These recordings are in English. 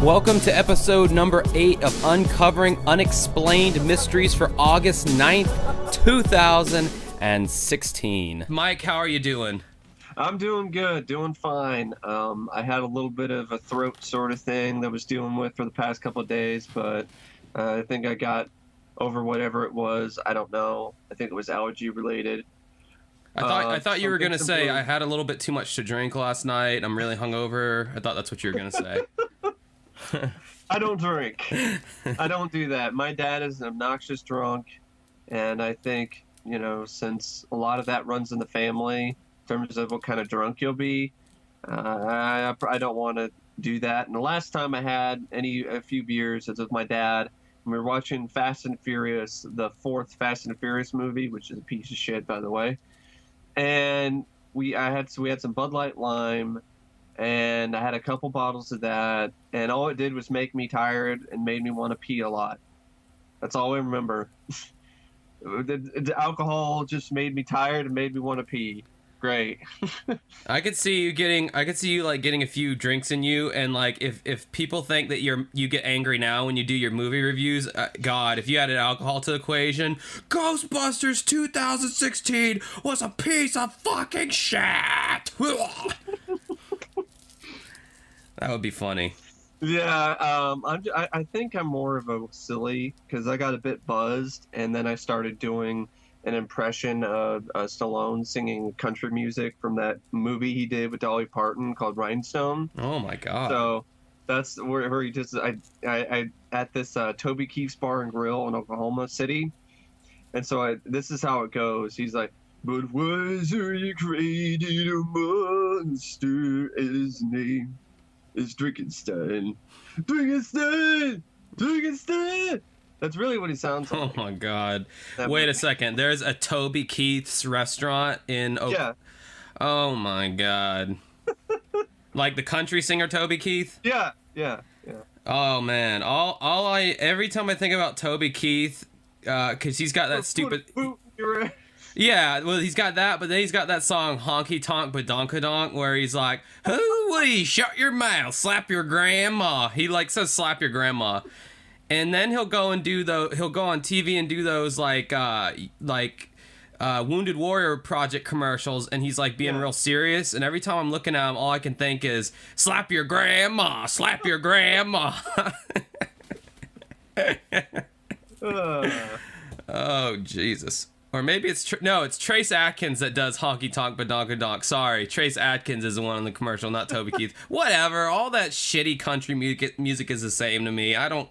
Welcome to episode number 8 of Uncovering Unexplained Mysteries for August 9th, 2016. Mike, how are you doing? I'm doing good, doing fine. I had a little bit of a throat sort of thing that I was dealing with for the past couple of days, but I think I got over whatever it was. I don't know. I think it was allergy related. I thought you were going to say I had a little bit too much to drink last night. I'm really hungover. I thought that's what you were going to say. I don't drink. I don't do that. My dad is an obnoxious drunk, and I think, you know, since a lot of that runs in the family in terms of what kind of drunk you'll be, I don't want to do that. And the last time I had a few beers was with my dad, and we were watching Fast and Furious, the 4th Fast and Furious movie, which is a piece of shit, by the way. And we had some Bud Light Lime, and I had a couple bottles of that, and all it did was make me tired and made me want to pee a lot. That's all I remember. The alcohol just made me tired and made me want to pee. Great. I could see you getting a few drinks in you, and like if people think that you get angry now when you do your movie reviews, God, if you added alcohol to the equation, Ghostbusters 2016 was a piece of fucking shit. That would be funny. Yeah, I think I'm more of a silly because I got a bit buzzed, and then I started doing an impression of Stallone singing country music from that movie he did with Dolly Parton called Rhinestone. Oh my God! So that's where he just I at this Toby Keith's Bar and Grill in Oklahoma City, and so this is how it goes. He's like, "But wiser you created a monster, his name is Drinkenstein, Drinkenstein, Drinkenstein." That's really what he sounds like. Oh my God! Wait a second. There's a Toby Keith's restaurant in Yeah. Oh my God! Like the country singer Toby Keith? Yeah. Oh man! Every time I think about Toby Keith, because he's got that stupid. Yeah, well, he's got that, but then he's got that song "Honky Tonk Badonkadonk," where he's like, "Hooey, shut your mouth, slap your grandma." He like says "slap your grandma," and then he'll go on TV and do those like Wounded Warrior Project commercials, and he's like being real serious. And every time I'm looking at him, all I can think is "slap your grandma, slap your grandma." Oh Jesus. Or maybe it's it's Trace Adkins that does Honky Tonk Badonkadonk. Sorry, Trace Adkins is the one in the commercial, not Toby Keith. Whatever. All that shitty country music is the same to me. I don't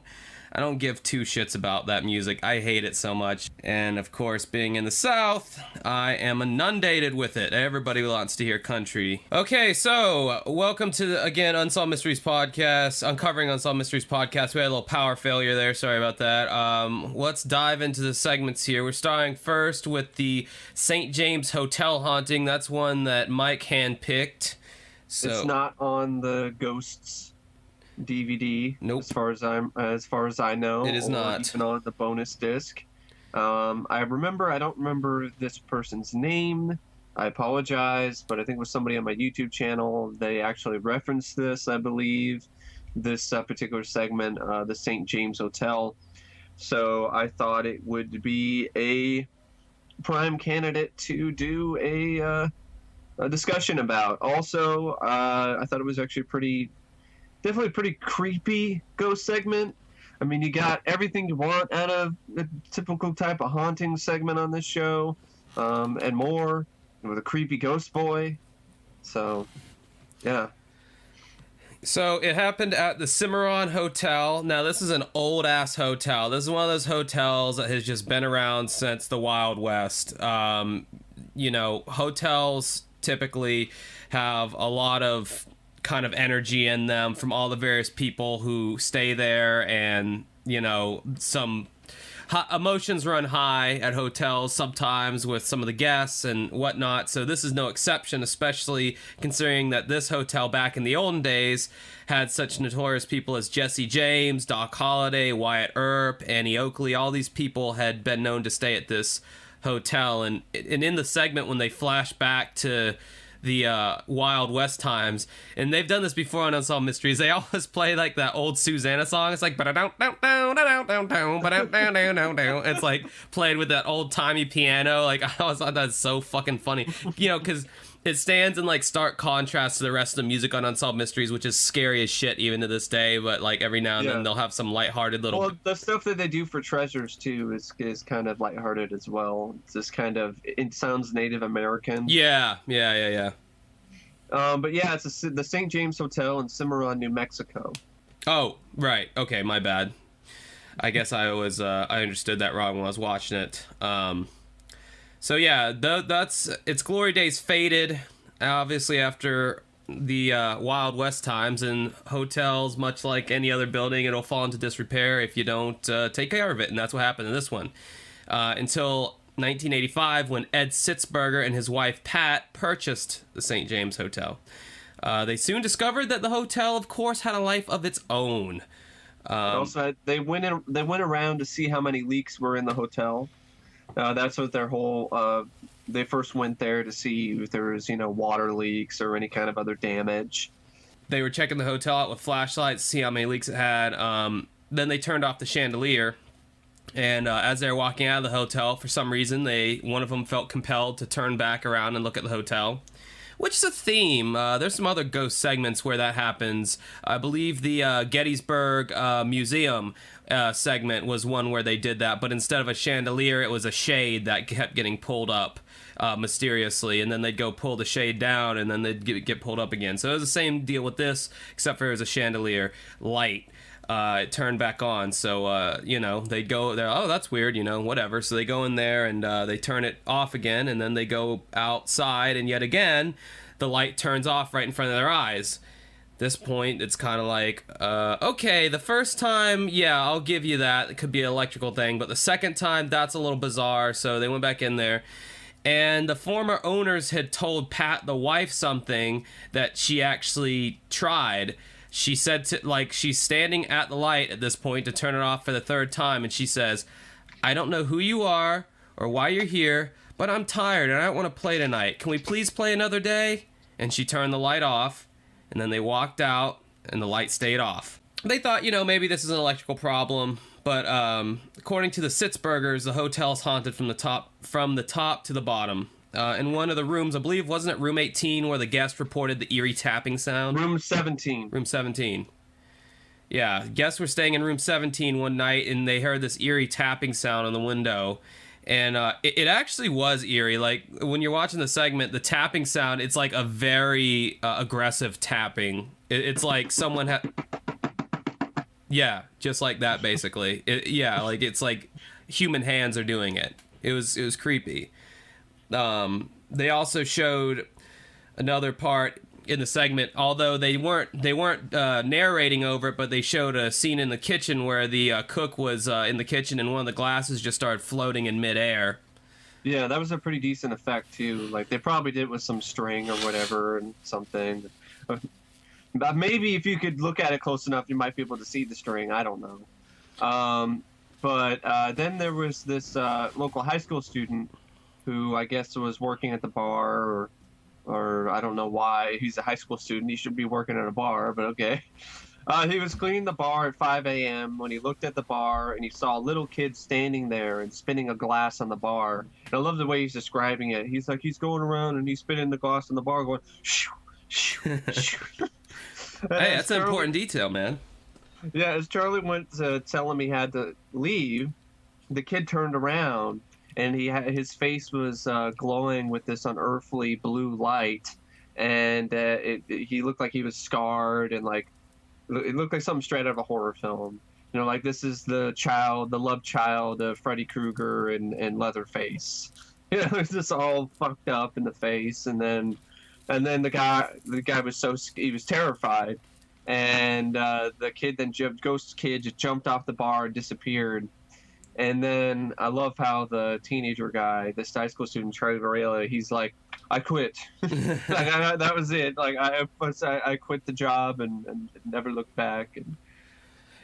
give two shits about that music. I hate it so much. And of course, being in the South, I am inundated with it. Everybody wants to hear country. Okay, so welcome to again Unsolved Mysteries podcast, Uncovering Unsolved Mysteries podcast. We had a little power failure there. Sorry about that. Let's dive into the segments here. We're starting first with the St. James Hotel haunting. That's one that Mike handpicked. So it's not on the Ghosts DVD. Nope. As far as I know, it is not even on the bonus disc. I don't remember this person's name. I apologize, but I think it was somebody on my YouTube channel. They actually referenced this, I believe, this particular segment, the St. James Hotel. So I thought it would be a prime candidate to do a discussion about. Also, I thought it was actually definitely a pretty creepy ghost segment. I mean, you got everything you want out of the typical type of haunting segment on this show, and more, with a creepy ghost boy. So, yeah. So it happened at the Cimarron Hotel. Now, this is an old-ass hotel. This is one of those hotels that has just been around since the Wild West. Hotels typically have a lot of kind of energy in them from all the various people who stay there, and some emotions run high at hotels sometimes with some of the guests and whatnot. So this is no exception, especially considering that this hotel back in the olden days had such notorious people as Jesse James, Doc Holliday, Wyatt Earp, Annie Oakley. All these people had been known to stay at this hotel, and in the segment when they flash back to the Wild West times, and they've done this before on Unsolved Mysteries, they always play like that old Susanna song. It's like it's like played with that old timey piano. Like, I always thought that's so fucking funny, because it stands in like stark contrast to the rest of the music on Unsolved Mysteries, which is scary as shit even to this day. But like every now and then they'll have some lighthearted little. Well, the stuff that they do for Treasures too is kind of lighthearted as well. It's just kind of, it sounds Native American. Yeah. But yeah, it's the St. James Hotel in Cimarron, New Mexico. Oh, right. Okay, my bad. I guess I understood that wrong when I was watching it. So yeah, its glory days faded, obviously, after the Wild West times, and hotels, much like any other building, it'll fall into disrepair if you don't take care of it, and that's what happened in this one. Until 1985, when Ed Sitzberger and his wife Pat purchased the St. James Hotel. They soon discovered that the hotel, of course, had a life of its own. Also, they went around to see how many leaks were in the hotel. That's what their whole. They first went there to see if there was, water leaks or any kind of other damage. They were checking the hotel out with flashlights, see how many leaks it had. Then they turned off the chandelier, and as they were walking out of the hotel, for some reason, one of them felt compelled to turn back around and look at the hotel, which is a theme. There's some other ghost segments where that happens. I believe the Gettysburg Museum segment was one where they did that, but instead of a chandelier, it was a shade that kept getting pulled up mysteriously, and then they'd go pull the shade down, and then they'd get pulled up again. So it was the same deal with this, except for it was a chandelier light. It turned back on, so they'd go there. Oh, that's weird, whatever. So they go in there and they turn it off again, and then they go outside, and yet again the light turns off right in front of their eyes. This point, it's kind of like, okay, the first time, yeah, I'll give you that. It could be an electrical thing, but the second time, that's a little bizarre. So they went back in there, and the former owners had told Pat, the wife, something that she actually tried. She said she's standing at the light at this point to turn it off for the third time, and she says, "I don't know who you are or why you're here, but I'm tired and I don't want to play tonight. Can we please play another day?" And she turned the light off, and then they walked out and the light stayed off. They thought, maybe this is an electrical problem, but according to the Sitzbergers, the hotel's haunted from the top to the bottom. In one of the rooms, I believe, wasn't it room 18 where the guest reported the eerie tapping sound? Room 17. Room 17. Yeah, guests were staying in room 17 one night, and they heard this eerie tapping sound on the window. And it actually was eerie. Like, when you're watching the segment, the tapping sound, it's like a very aggressive tapping. It's like someone had... Yeah, just like that, basically. It's like human hands are doing it. It was creepy. They also showed another part in the segment, although they weren't narrating over it, but they showed a scene in the kitchen where the cook was in the kitchen and one of the glasses just started floating in midair. Yeah, that was a pretty decent effect too. Like, they probably did it with some string or whatever and something. But maybe if you could look at it close enough, you might be able to see the string. I don't know. But then there was this local high school student who I guess was working at the bar, or I don't know why. He's a high school student. He should be working at a bar, but okay. He was cleaning the bar at 5 a.m. when he looked at the bar and he saw a little kid standing there and spinning a glass on the bar. And I love the way he's describing it. He's like, he's going around and he's spinning the glass on the bar going, shoo, shoo, shoo. Hey, that's an important detail, man. Yeah, as Charlie went to tell him he had to leave, the kid turned around and his face was glowing with this unearthly blue light, and he looked like he was scarred, and like it looked like something straight out of a horror film. Like, this is the love child of Freddy Krueger and Leatherface. It's just all fucked up in the face, and then the guy was he was terrified, and the kid ghost kid just jumped off the bar and disappeared. And then I love how the teenager guy, this high school student, Charlie Varela, he's like, I quit. That was it. Like, I quit the job and never looked back. And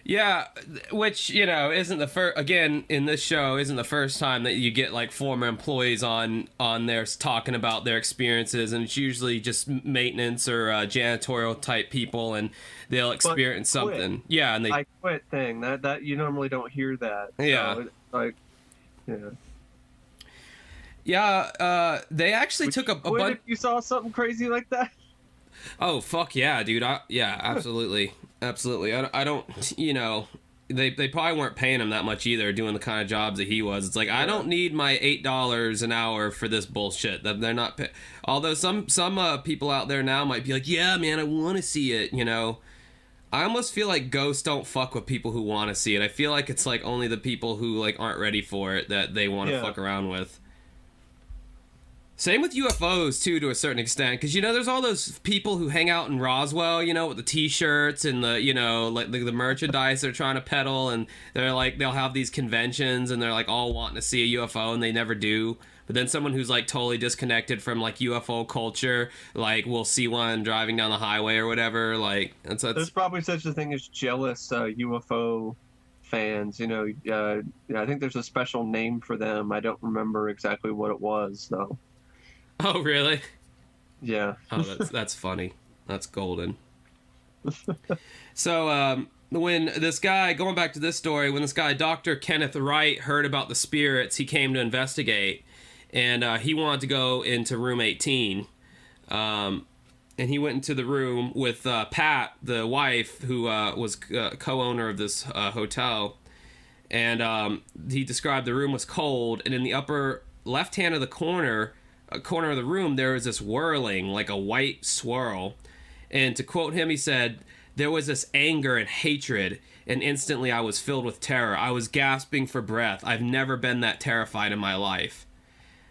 Yeah, which, you know, isn't the first, again, in this show, isn't the first time that you get, like, former employees on there talking about their experiences, and it's usually just maintenance or janitorial type people, and they'll experience something. Yeah, and I quit thing. That you normally don't hear that. Yeah. So, like, yeah. Yeah, they actually took a bunch. If you saw something crazy like that? Oh, fuck yeah, dude. Yeah, absolutely. Absolutely. I don't, you know, they probably weren't paying him that much either, doing the kind of jobs that he was. It's like, I don't need my $8 an hour for this bullshit. They're not although some people out there now might be like, yeah, man, I want to see it, you know. I almost feel like ghosts don't fuck with people who want to see it. I feel like it's like only the people who like aren't ready for it that they want to fuck around with. Same with UFOs, too, to a certain extent. Because, you know, there's all those people who hang out in Roswell, you know, with the T-shirts and the, you know, like the merchandise they're trying to peddle. And they're like, they'll have these conventions and they're like all wanting to see a UFO and they never do. But then someone who's like totally disconnected from like UFO culture, like will see one driving down the highway or whatever. Like, there's probably such a thing as jealous UFO fans, you know. I think there's a special name for them. I don't remember exactly what it was, though. Oh, really? Yeah. Oh, that's funny. That's golden. So, when this guy, going back to this story, when this guy, Dr. Kenneth Wright, heard about the spirits, he came to investigate, and he wanted to go into room 18. And he went into the room with Pat, the wife, who was co-owner of this hotel. And he described the room was cold, and in the upper left hand of the corner of the room, there was this whirling, like a white swirl. And to quote him, he said, "There was this anger and hatred, and instantly I was filled with terror. I was gasping for breath. I've never been that terrified in my life."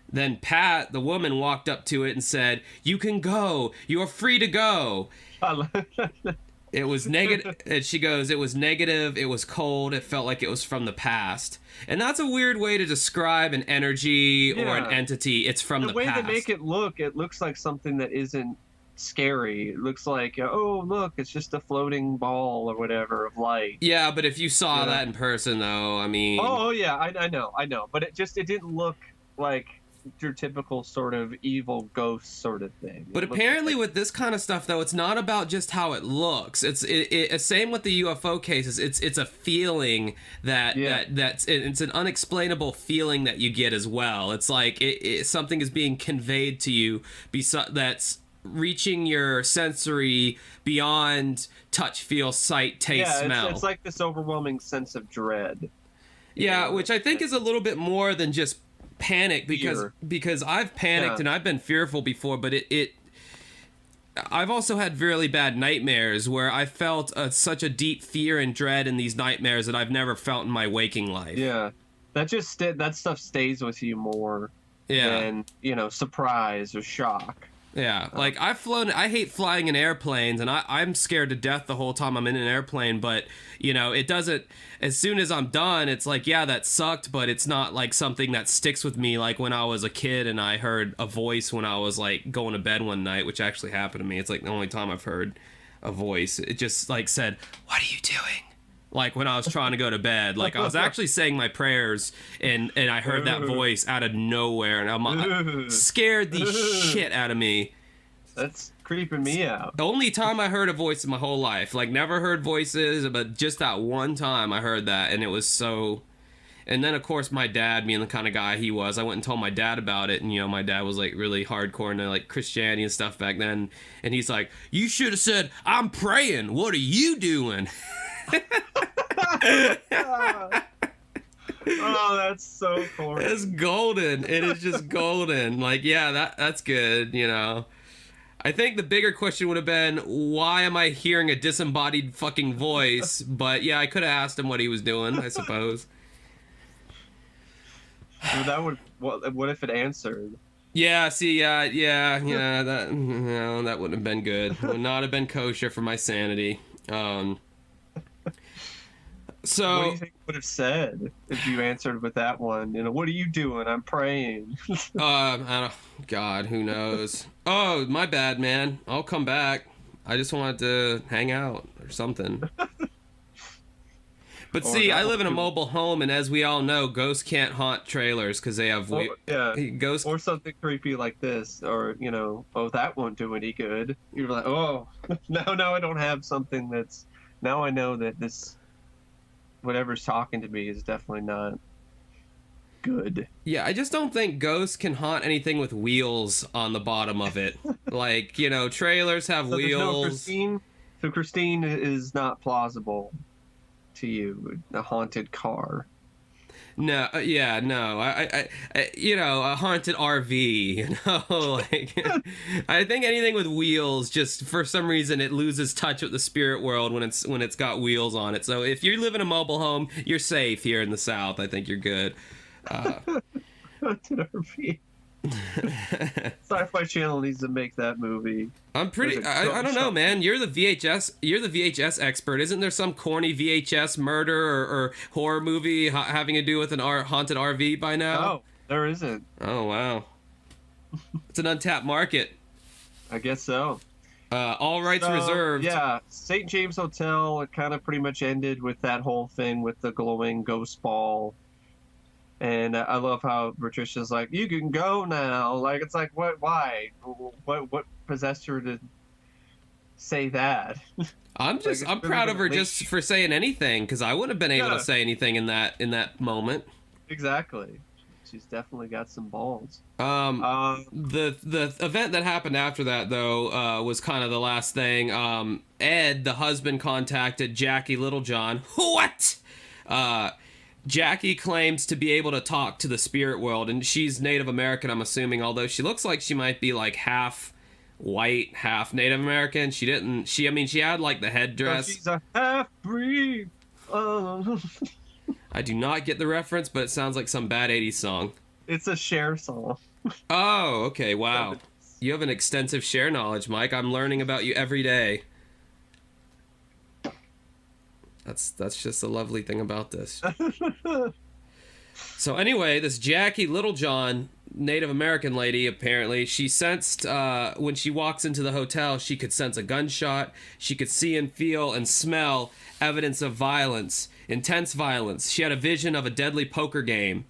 Then Pat, the woman, walked up to it and said, "You can go. You are free to go." It was negative. And she goes, "It was negative. It was cold. It felt like it was from the past." And that's a weird way to describe an energy or an entity. It's from the past. The way they make it looks like something that isn't scary. It looks like, oh, look, it's just a floating ball or whatever of light. Yeah, but if you saw that in person, though, I mean... Oh, yeah, I know. But it didn't look like your typical sort of evil ghost sort of thing. But apparently with this kind of stuff, though, it's not about just how it looks. It's same with the UFO cases. It's a feeling it's an unexplainable feeling that you get as well. It's like something is being conveyed to you that's reaching your sensory beyond touch, feel, sight, taste, smell. It's like this overwhelming sense of dread. Yeah, which I think is a little bit more than just panic, because I've panicked and I've been fearful before, but I've also had really bad nightmares where I felt such a deep fear and dread in these nightmares that I've never felt in my waking life. Yeah, that stuff stays with you more than, you know, surprise or shock. Yeah, like I hate flying in airplanes, and I'm scared to death the whole time I'm in an airplane, but, you know, it doesn't, as soon as I'm done, it's like, yeah, that sucked, but it's not like something that sticks with me like when I was a kid and I heard a voice when I was like going to bed one night, which actually happened to me. It's like the only time I've heard a voice. It just like said, "What are you doing?" Like when I was trying to go to bed, like I was actually saying my prayers, and I heard that voice out of nowhere, and I'm scared the shit out of me. That's creeping me out. The only time I heard a voice in my whole life, like never heard voices, but just that one time I heard that, and it was so. And then of course my dad, being the kind of guy he was, I went and told my dad about it, and you know my dad was like really hardcore into like Christianity and stuff back then, and he's like, "You should have said, 'I'm praying. What are you doing?'" Oh, that's so corny. It's golden. It is just golden. Like, yeah, that's good, you know. I think the bigger question would have been, why am I hearing a disembodied fucking voice? But yeah, I could have asked him what he was doing, I suppose. Well, what if it answered? Yeah, see, that wouldn't have been good. It would not have been kosher for my sanity. So, what do you think it would have said if you answered with that one? You know, what are you doing? I'm praying. God, who knows? Oh, my bad, man. I'll come back. I just wanted to hang out or something. But see, I live in a mobile home, and as we all know, ghosts can't haunt trailers because they have ghosts. Or something creepy like this, or oh, that won't do any good. You're like, oh, now I don't have something that's. Now I know that this, whatever's talking to me, is definitely not good. Yeah, I just don't think ghosts can haunt anything with wheels on the bottom of it. Like, trailers have wheels. So Christine is not plausible to you, a haunted car. No, no. I a haunted RV, like I think anything with wheels, just for some reason it loses touch with the spirit world when it's got wheels on it. So if you live in a mobile home, you're safe here in the South. I think you're good. Haunted RV. Sci-Fi Channel needs to make that movie. I don't know, man. You're the VHS expert. Isn't there some corny VHS murder or horror movie having to do with an haunted RV by now? No, there isn't. Oh, wow. It's an untapped market. I guess so. All rights reserved. Yeah, St. James Hotel, it kind of pretty much ended with that whole thing with the glowing ghost ball. And I love how Patricia's like, you can go now. Like, it's like, what? Why? What possessed her to say that? I'm proud of her just for saying anything, because I wouldn't have been able to say anything in that moment. Exactly. She's definitely got some balls. The event that happened after that, though, was kind of the last thing. Ed, the husband, contacted Jackie Littlejohn. What? Jackie claims to be able to talk to the spirit world, and she's Native American, I'm assuming, although she looks like she might be like half white, half Native American. She had like the headdress. She's a half-breed. I do not get the reference, but it sounds like some bad 80s song. It's a Cher song. Oh, okay, wow. You have an extensive Cher knowledge, Mike. I'm learning about you every day. That's just a lovely thing about this. So anyway, this Jackie Littlejohn, Native American lady, apparently, she sensed, when she walks into the hotel, she could sense a gunshot. She could see and feel and smell evidence of violence, intense violence. She had a vision of a deadly poker game.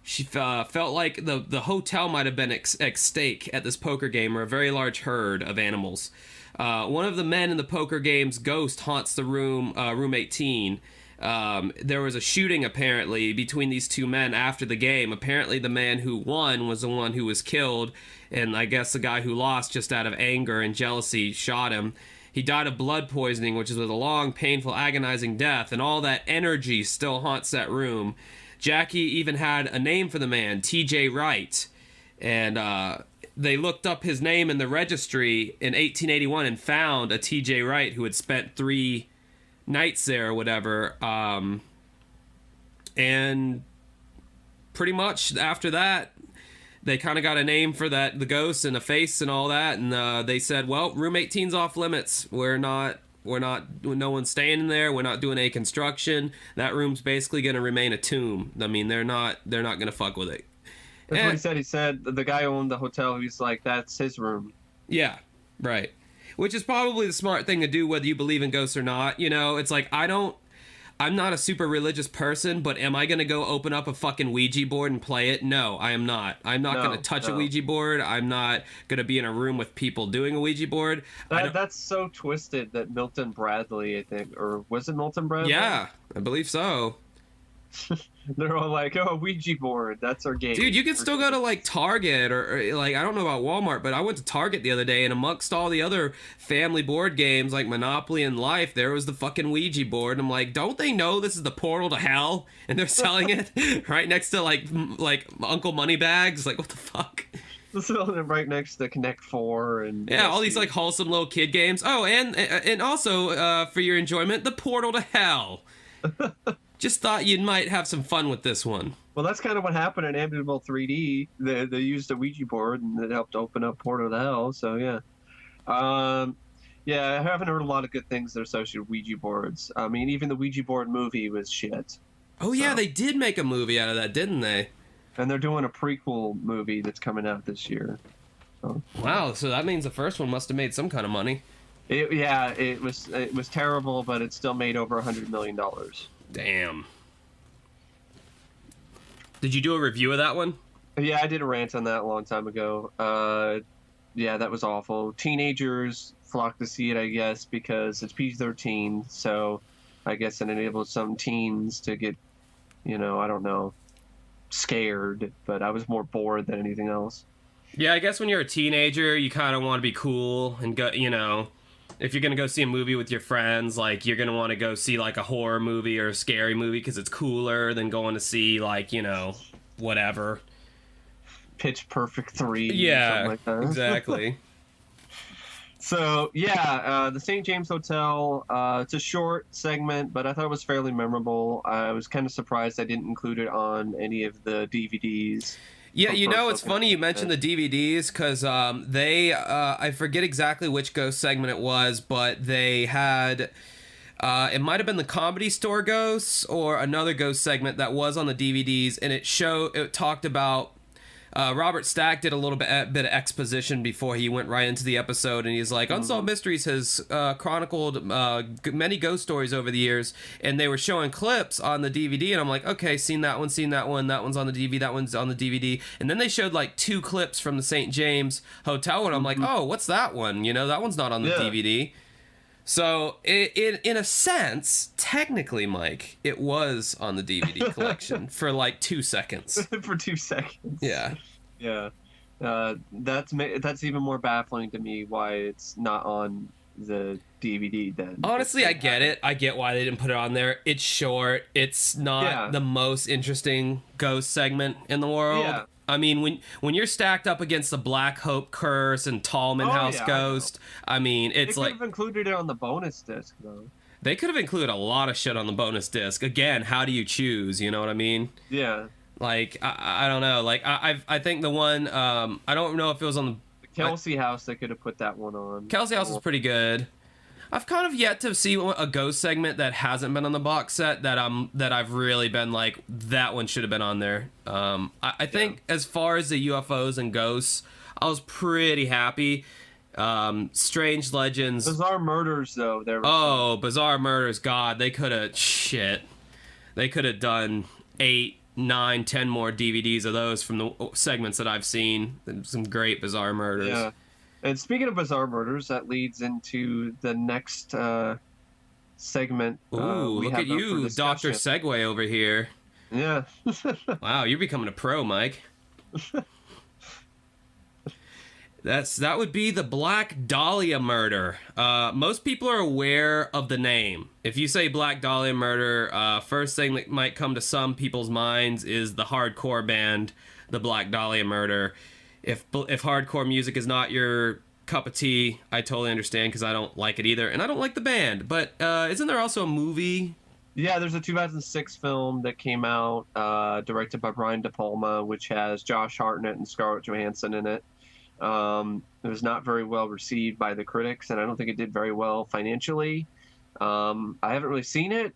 She felt like the hotel might have been at stake at this poker game, or a very large herd of animals. One of the men in the poker game's ghost haunts the room 18. There was a shooting, apparently, between these two men after the game. Apparently, the man who won was the one who was killed, and I guess the guy who lost, just out of anger and jealousy, shot him. He died of blood poisoning, which is a long, painful, agonizing death, and all that energy still haunts that room. Jackie even had a name for the man, T.J. Wright, and they looked up his name in the registry in 1881 and found a T.J. Wright who had spent 3 nights there or whatever. And pretty much after that, they kind of got a name for the ghost and a face and all that. And they said, well, room 18's off limits. No one's staying in there. We're not doing any construction. That room's basically going to remain a tomb. I mean, they're not going to fuck with it. That's what he said. He said the guy who owned the hotel, he's like, that's his room. Yeah, right. Which is probably the smart thing to do, whether you believe in ghosts or not. It's like, I'm not a super religious person, but am I going to go open up a fucking Ouija board and play it? No, I am not. I'm not going to touch a Ouija board. I'm not going to be in a room with people doing a Ouija board. That's so twisted that Milton Bradley, I think, or was it Milton Bradley? Yeah, I believe so. They're all like, oh, Ouija board, that's our game. Dude, you can still go to like Target or like, I don't know about Walmart, but I went to Target the other day, and amongst all the other family board games like Monopoly and Life, there was the fucking Ouija board. And I'm like, don't they know this is the portal to hell? And they're selling it right next to like Uncle Moneybags. Like, what the fuck? Selling it right next to Connect 4 and all these like wholesome little kid games. Oh, and also for your enjoyment, the portal to hell. Just thought you might have some fun with this one. Well, that's kind of what happened in Amityville 3D. They used a Ouija board, and it helped open up Portal to Hell, so yeah. Yeah, I haven't heard a lot of good things that are associated with Ouija boards. I mean, even the Ouija board movie was shit. Oh, yeah, they did make a movie out of that, didn't they? And they're doing a prequel movie that's coming out this year. So. Wow, so that means the first one must have made some kind of money. It was terrible, but it still made over $100 million. Damn. Did you do a review of that one? Yeah, I did a rant on that a long time ago. Yeah, that was awful. Teenagers flock to see it, I guess, because it's PG-13. So I guess it enables some teens to get, I don't know, scared. But I was more bored than anything else. Yeah, I guess when you're a teenager, you kind of want to be cool and go, if you're going to go see a movie with your friends, like, you're going to want to go see, like, a horror movie or a scary movie because it's cooler than going to see, like, whatever. Pitch Perfect 3. Yeah, something like that. Exactly. So, yeah, the St. James Hotel, it's a short segment, but I thought it was fairly memorable. I was kind of surprised I didn't include it on any of the DVDs. Yeah, it's funny you mentioned the DVDs because I forget exactly which ghost segment it was, but they had, it might have been the Comedy Store ghosts or another ghost segment that was on the DVDs, and it talked about, Robert Stack did a little bit of exposition before he went right into the episode, and he's like, Unsolved Mysteries has chronicled many ghost stories over the years, and they were showing clips on the DVD, and I'm like, okay, seen that one, that one's on the DVD, that one's on the DVD, and then they showed like 2 clips from the St. James Hotel, and I'm like, oh, what's that one? That one's not on the DVD. So, in a sense, technically, Mike, it was on the DVD collection for like 2 seconds. For 2 seconds. Yeah. Yeah. That's even more baffling to me why it's not on the DVD then. Honestly, I get it. I get why they didn't put it on there. It's short. It's not the most interesting ghost segment in the world. Yeah. I mean, when you're stacked up against the Black Hope Curse and Tallman House Ghost, I mean, it's like... They could have included it on the bonus disc, though. They could have included a lot of shit on the bonus disc. Again, how do you choose? You know what I mean? Yeah. Like, I don't know. Like, I think the one... I don't know if it was on the... Kelsey House, they could have put that one on. Kelsey House is pretty good. I've kind of yet to see a ghost segment that hasn't been on the box set that I've really been like, that one should have been on there. I think as far as the UFOs and ghosts, I was pretty happy. Strange Legends. Bizarre Murders, though. Bizarre Murders. God, they could have done 8, 9, 10 more DVDs of those from the segments that I've seen. Some great Bizarre Murders. Yeah. And speaking of Bizarre Murders, that leads into the next segment. Ooh, look at you, Dr. Segway over here. Yeah. Wow, you're becoming a pro, Mike. That would be the Black Dahlia murder. Most people are aware of the name. If you say Black Dahlia murder, first thing that might come to some people's minds is the hardcore band, the Black Dahlia murder. If hardcore music is not your cup of tea, I totally understand because I don't like it either, and I don't like the band. But isn't there also a movie? Yeah, there's a 2006 film that came out, directed by Brian De Palma, which has Josh Hartnett and Scarlett Johansson in it. It was not very well received by the critics, and I don't think it did very well financially. I haven't really seen it,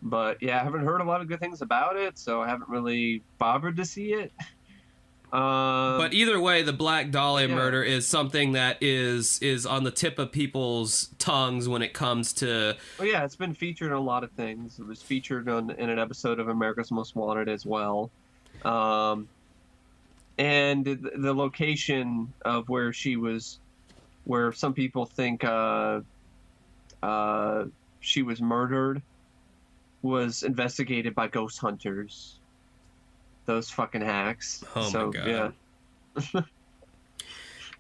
but yeah, I haven't heard a lot of good things about it, so I haven't really bothered to see it. But either way, the Black Dahlia murder is something that is on the tip of people's tongues when it comes to... Well, yeah, it's been featured in a lot of things. It was featured in an episode of America's Most Wanted as well. And the location of where she was, where some people think she was murdered, was investigated by ghost hunters. Those fucking hacks. Oh my god.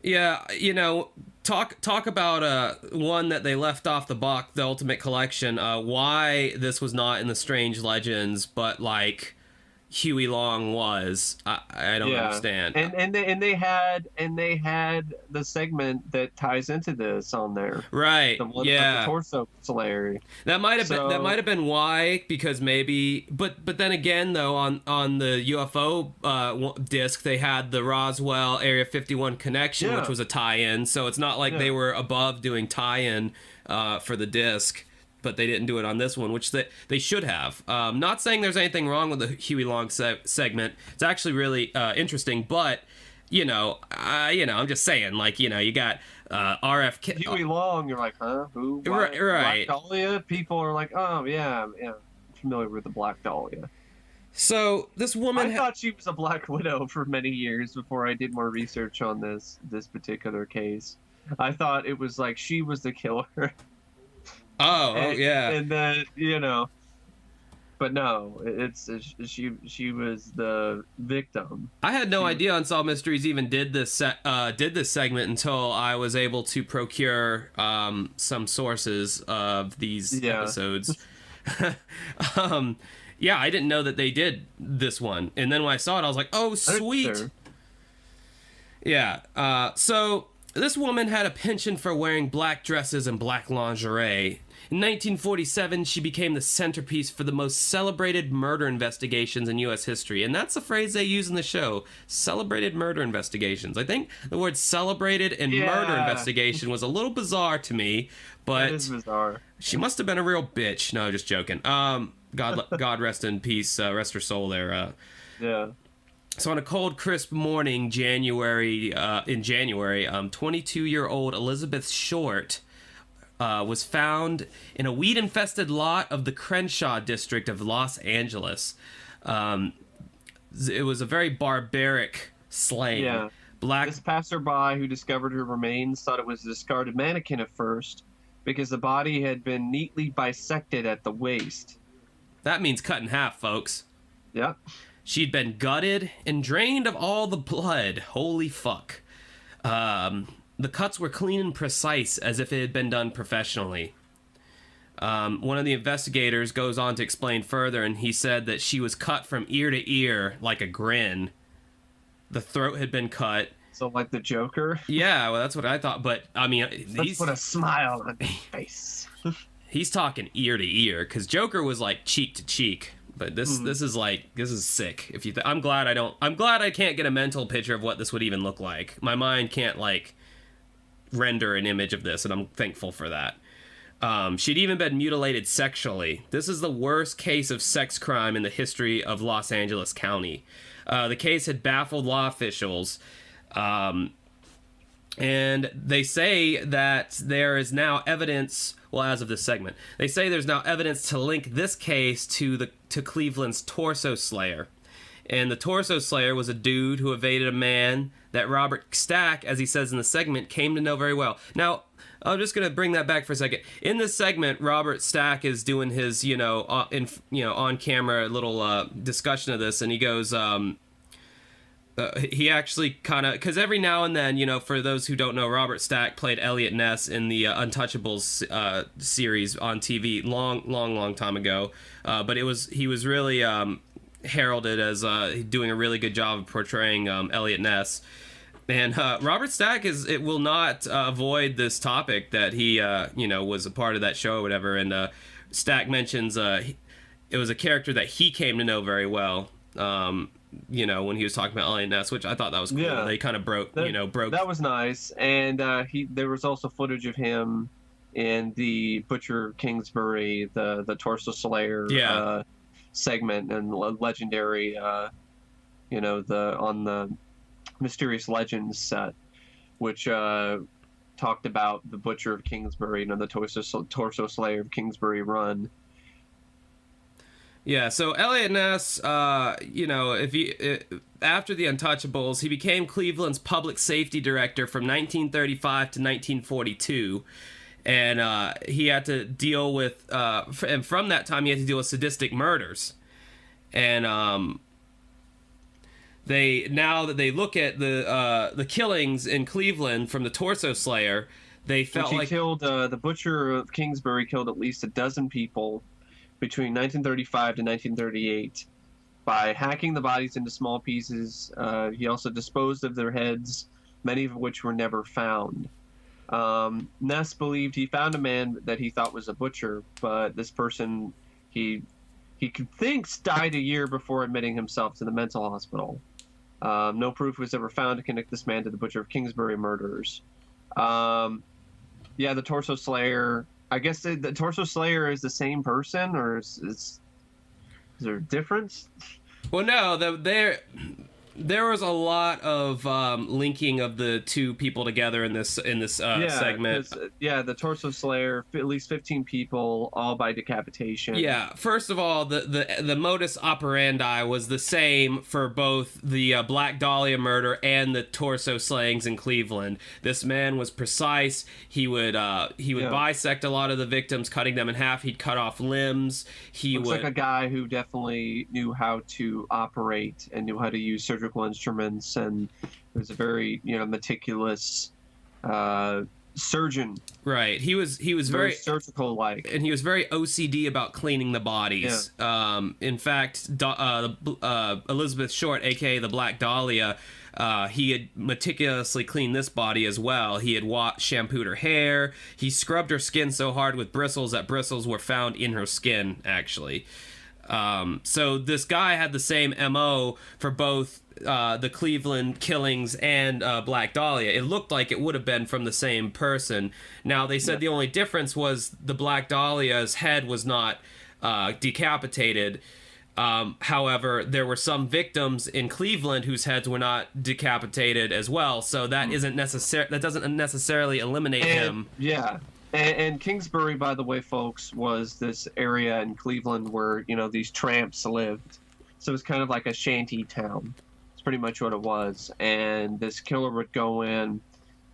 Yeah. Yeah, talk about one that they left off the Ultimate Collection. Why this was not in the Strange Legends, but like Huey Long was. I don't understand. And they had the segment that ties into this on there. Right. The one yeah. The torso Larry. That might have been why, because maybe but then again though on the UFO disc they had the Roswell Area 51 connection, which was a tie-in, so it's not like they were above doing tie-in for the disc. But they didn't do it on this one, which they should have. Not saying there's anything wrong with the Huey Long segment. It's actually really interesting, but I'm just saying, like, you got RFK. Huey Long, you're like, huh? Who? Right. Black Dahlia? People are like, oh yeah. familiar with the Black Dahlia. So this woman, I thought she was a Black Widow for many years before I did more research on this particular case. I thought it was like she was the killer. oh yeah. And then, you know, but no, she was the victim. I had no idea Unsolved Mysteries even did this segment until I was able to procure some sources of these episodes. Yeah, I didn't know that they did this one. And then when I saw it, I was like, oh, sweet. Sure. Yeah. So this woman had a penchant for wearing black dresses and black lingerie. In 1947, she became the centerpiece for the most celebrated murder investigations in U.S. history. And that's the phrase they use in the show, celebrated murder investigations. I think the word celebrated and murder investigation was a little bizarre to me, but it is bizarre. She must have been a real bitch. No, just joking. God rest in peace, rest her soul there. Yeah. So on a cold, crisp morning, in January, 22-year-old Elizabeth Short was found in a weed-infested lot of the Crenshaw district of Los Angeles. It was a very barbaric slaying. Yeah. This passerby who discovered her remains thought it was a discarded mannequin at first because the body had been neatly bisected at the waist. That means cut in half, folks. Yeah. She'd been gutted and drained of all the blood. Holy fuck. The cuts were clean and precise, as if it had been done professionally. One of the investigators goes on to explain further, and he said that she was cut from ear to ear like a grin. The throat had been cut. So like the Joker? Yeah, well, that's what I thought. But, I mean, let's put a smile on his face. He's talking ear to ear, because Joker was like cheek to cheek. But this is sick. If you, I'm glad I can't get a mental picture of what this would even look like. My mind can't like render an image of this, and I'm thankful for that. She'd even been mutilated sexually. This is the worst case of sex crime in the history of Los Angeles County. The case had baffled law officials, and they say that there is now evidence. Well, as of this segment, they say there's now evidence to link this case to Cleveland's Torso Slayer. And the Torso Slayer was a dude who evaded a man that Robert Stack, as he says in the segment, came to know very well. Now, I'm just gonna bring that back for a second. In this segment, Robert Stack is doing his, on camera little discussion of this, and he goes, he actually kind of, because every now and then, for those who don't know, Robert Stack played Elliot Ness in the Untouchables series on TV long time ago. But he was really heralded as doing a really good job of portraying Elliot Ness. And Robert Stack will not avoid this topic that he was a part of that show or whatever. And Stack mentions it was a character that he came to know very well. When he was talking about Elliot Ness, which I thought that was cool. Yeah, they kind of broke. That was nice. And there was also footage of him in the Butcher Kingsbury, the Torso Slayer segment, and legendary, on the Mysterious Legends set, which talked about the Butcher of Kingsbury, the Torso Slayer of Kingsbury run. Yeah, so Elliot Ness, after the Untouchables, he became Cleveland's public safety director from 1935 to 1942, and he had to deal with, and from that time he had to deal with sadistic murders, and now that they look at the killings in Cleveland from the Torso Slayer, they felt like killed the Butcher of Kingsbury killed at least a dozen people between 1935 to 1938 by hacking the bodies into small pieces. He also disposed of their heads, many of which were never found. Ness believed he found a man that he thought was a butcher, but this person he thinks died a year before admitting himself to the mental hospital. No proof was ever found to connect this man to the Butcher of Kingsbury murders. The Torso Slayer. I guess the Torso Slayer is the same person, or is there a difference? Well, no, There was a lot of linking of the two people together in this segment. The Torso Slayer, at least 15 people, all by decapitation. Yeah, first of all, the modus operandi was the same for both the Black Dahlia murder and the torso slayings in Cleveland. This man was precise. He would bisect a lot of the victims, cutting them in half. He'd cut off limbs. Looks like a guy who definitely knew how to operate and knew how to use surgical instruments, and was a very meticulous surgeon. Right. He was very surgical like, and he was very OCD about cleaning the bodies. Yeah. In fact, Elizabeth Short, aka the Black Dahlia, he had meticulously cleaned this body as well. He had shampooed her hair. He scrubbed her skin so hard with bristles that bristles were found in her skin, actually. So this guy had the same MO for both the Cleveland killings and Black Dahlia. It looked like it would have been from the same person. Now, they said the only difference was the Black Dahlia's head was not decapitated. However, there were some victims in Cleveland whose heads were not decapitated as well. So that that doesn't necessarily eliminate him. Yeah. And Kingsbury, by the way, folks, was this area in Cleveland where, these tramps lived. So it was kind of like a shanty town. It's pretty much what it was. And this killer would go in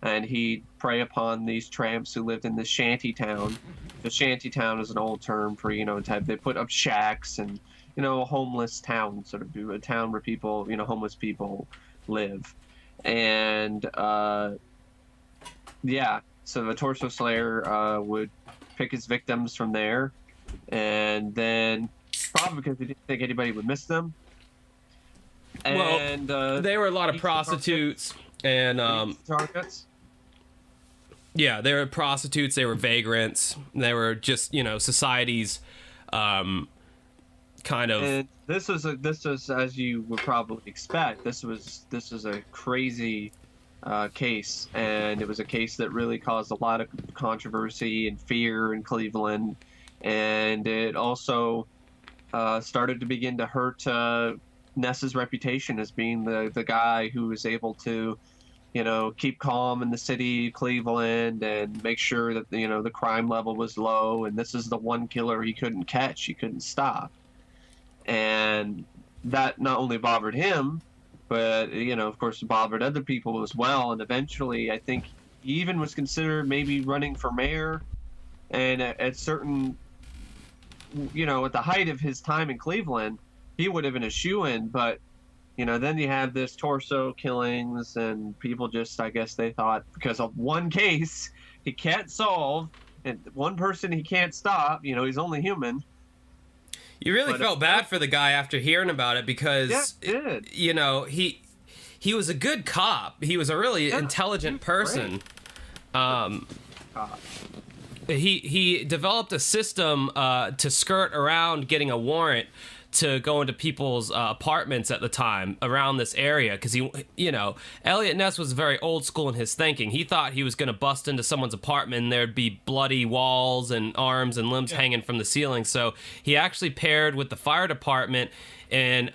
and he'd prey upon these tramps who lived in this shanty town. The shanty town is an old term for, they put up shacks and, a homeless town, sort of a town where people, homeless people live. And, so the Torso Slayer would pick his victims from there, and then probably because he didn't think anybody would miss them. And they were a lot of prostitutes and targets. Yeah, they were prostitutes. They were vagrants. They were just society's kind of. And this was as you would probably expect. This was a crazy case, and it was a case that really caused a lot of controversy and fear in Cleveland, and it also started to begin to hurt Ness's reputation as being the guy who was able to keep calm in the city of Cleveland and make sure that the crime level was low, and this is the one killer he couldn't catch, he couldn't stop. And that not only bothered him, but, of course, it bothered other people as well. And eventually, I think he even was considered maybe running for mayor. And at certain, at the height of his time in Cleveland, he would have been a shoo-in. But, then you have this torso killings, and people just, I guess they thought, because of one case he can't solve, and one person he can't stop, he's only human. You really felt bad for the guy after hearing about it because, he was a good cop. He was a really intelligent person. He developed a system to skirt around getting a warrant to go into people's apartments at the time around this area, because Elliot Ness was very old school in his thinking. He thought he was going to bust into someone's apartment and there'd be bloody walls and arms and limbs hanging from the ceiling. So he actually paired with the fire department and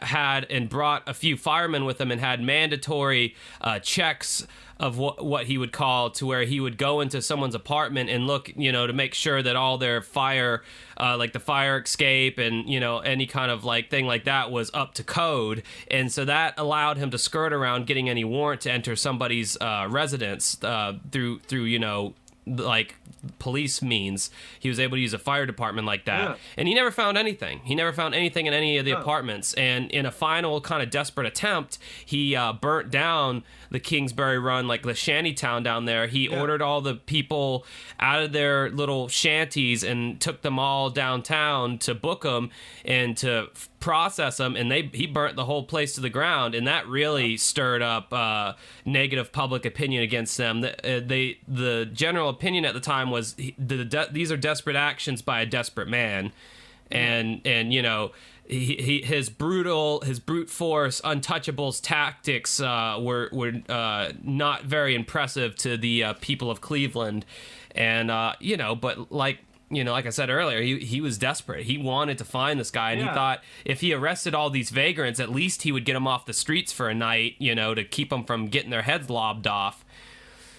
brought a few firemen with him and had mandatory checks of what he would call, to where he would go into someone's apartment and look, to make sure that all their fire, like the fire escape and, any kind of thing like that was up to code. And so that allowed him to skirt around getting any warrant to enter somebody's residence through police means. He was able to use a fire department like that. And he never found anything. He never found anything in any of the apartments. And in a final kind of desperate attempt, he burnt down the Kingsbury Run, the shanty town down there. He ordered all the people out of their little shanties and took them all downtown to book them and to process them, and he burnt the whole place to the ground, and that really stirred up negative public opinion against them. The general opinion at the time was these are desperate actions by a desperate man, and his brute force untouchables tactics were not very impressive to the people of Cleveland, and but you know, like I said earlier, he was desperate. He wanted to find this guy, and he thought if he arrested all these vagrants, at least he would get them off the streets for a night, you know, to keep them from getting their heads lobbed off.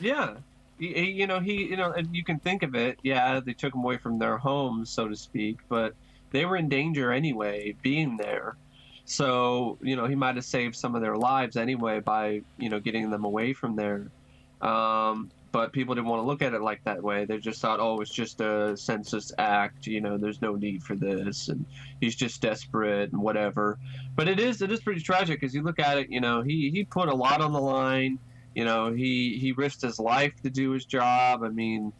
Yeah. You know, and you can think of it. Yeah, they took them away from their homes, so to speak, but they were in danger anyway, being there. So, you know, he might have saved some of their lives anyway by, you know, getting them away from there. But people didn't want to look at it like that way. They just thought, oh, it's just a census act. You know, there's no need for this, and he's just desperate and whatever. But it is pretty tragic because you look at it. You know, he put a lot on the line. You know, he risked his life to do his job. I mean,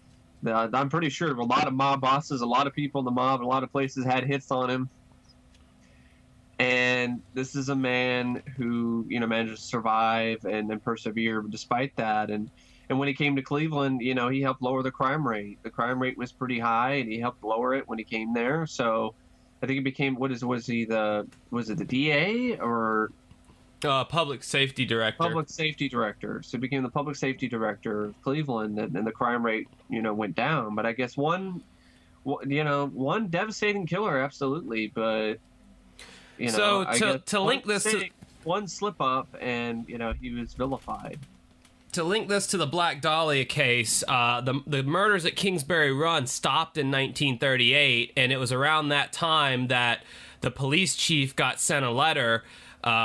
I'm pretty sure a lot of mob bosses, a lot of people in the mob, a lot of places had hits on him. And this is a man who, you know, managed to survive and persevere despite that. And when he came to Cleveland, you know, he helped lower the crime rate. The crime rate was pretty high, and he helped lower it when he came there. So I think he became, was it the DA or? Public safety director. Public safety director. So he became the public safety director of Cleveland, and the crime rate, you know, went down. But I guess one devastating killer, absolutely. But, you know, so to link this to one slip up, and, you know, he was vilified. To link this to the Black Dahlia case, the murders at Kingsbury Run stopped in 1938, and it was around that time that the police chief got sent a letter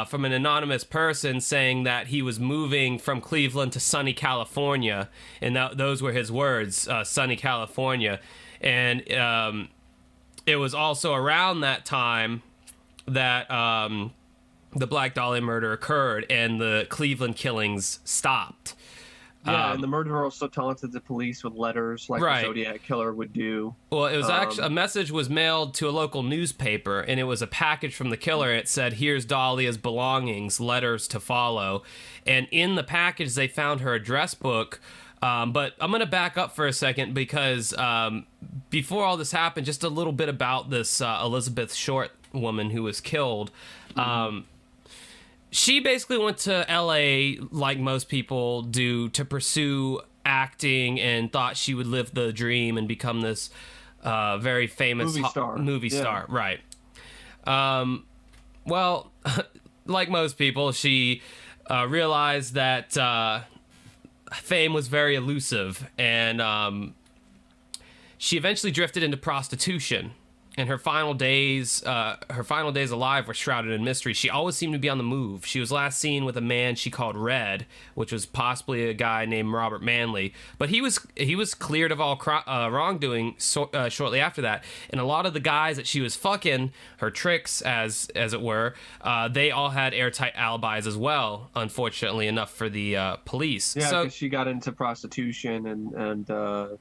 from an anonymous person saying that he was moving from Cleveland to sunny California, and those were his words, sunny California. And it was also around that time that the Black Dahlia murder occurred and the Cleveland killings stopped. Yeah, and the murderer also taunted the police with letters like the Zodiac killer would do. Well, it was actually a message was mailed to a local newspaper, and it was a package from the killer. It said, "Here's Dahlia's belongings, letters to follow." And in the package, they found her address book. But I'm going to back up for a second because before all this happened, just a little bit about this Elizabeth Short woman who was killed. She basically went to LA like most people do to pursue acting and thought she would live the dream and become this very famous movie star. Right. Well, like most people, she realized that fame was very elusive, and she eventually drifted into prostitution. And her final days alive were shrouded in mystery. She always seemed to be on the move. She was last seen with a man she called Red, which was possibly a guy named Robert Manley. But he was cleared of all wrongdoing shortly after that. And a lot of the guys that she was fucking, her tricks as it were, they all had airtight alibis as well. Unfortunately enough for the police. Yeah, because she got into prostitution and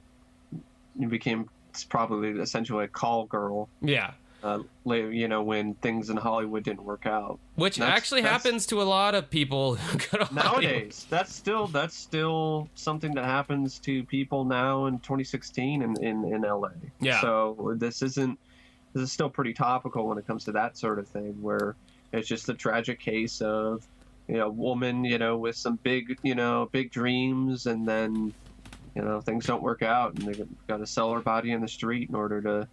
became. It's probably essentially a call girl. Yeah. You know, when things in Hollywood didn't work out. Which actually happens to a lot of people nowadays. That's still something that happens to people now in 2016 in LA. Yeah. So this is still pretty topical when it comes to that sort of thing, where it's just a tragic case of, you know, a woman, you know, with some big dreams, and then, you know, things don't work out, and they got to sell her body in the street in order to,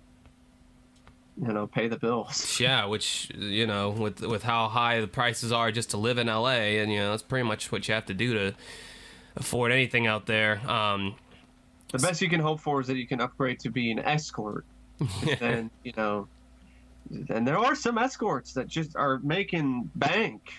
you know, pay the bills. Yeah, which, you know, with how high the prices are just to live in LA, and, you know, that's pretty much what you have to do to afford anything out there. The best you can hope for is that you can upgrade to be an escort. And, you know, and there are some escorts that just are making bank.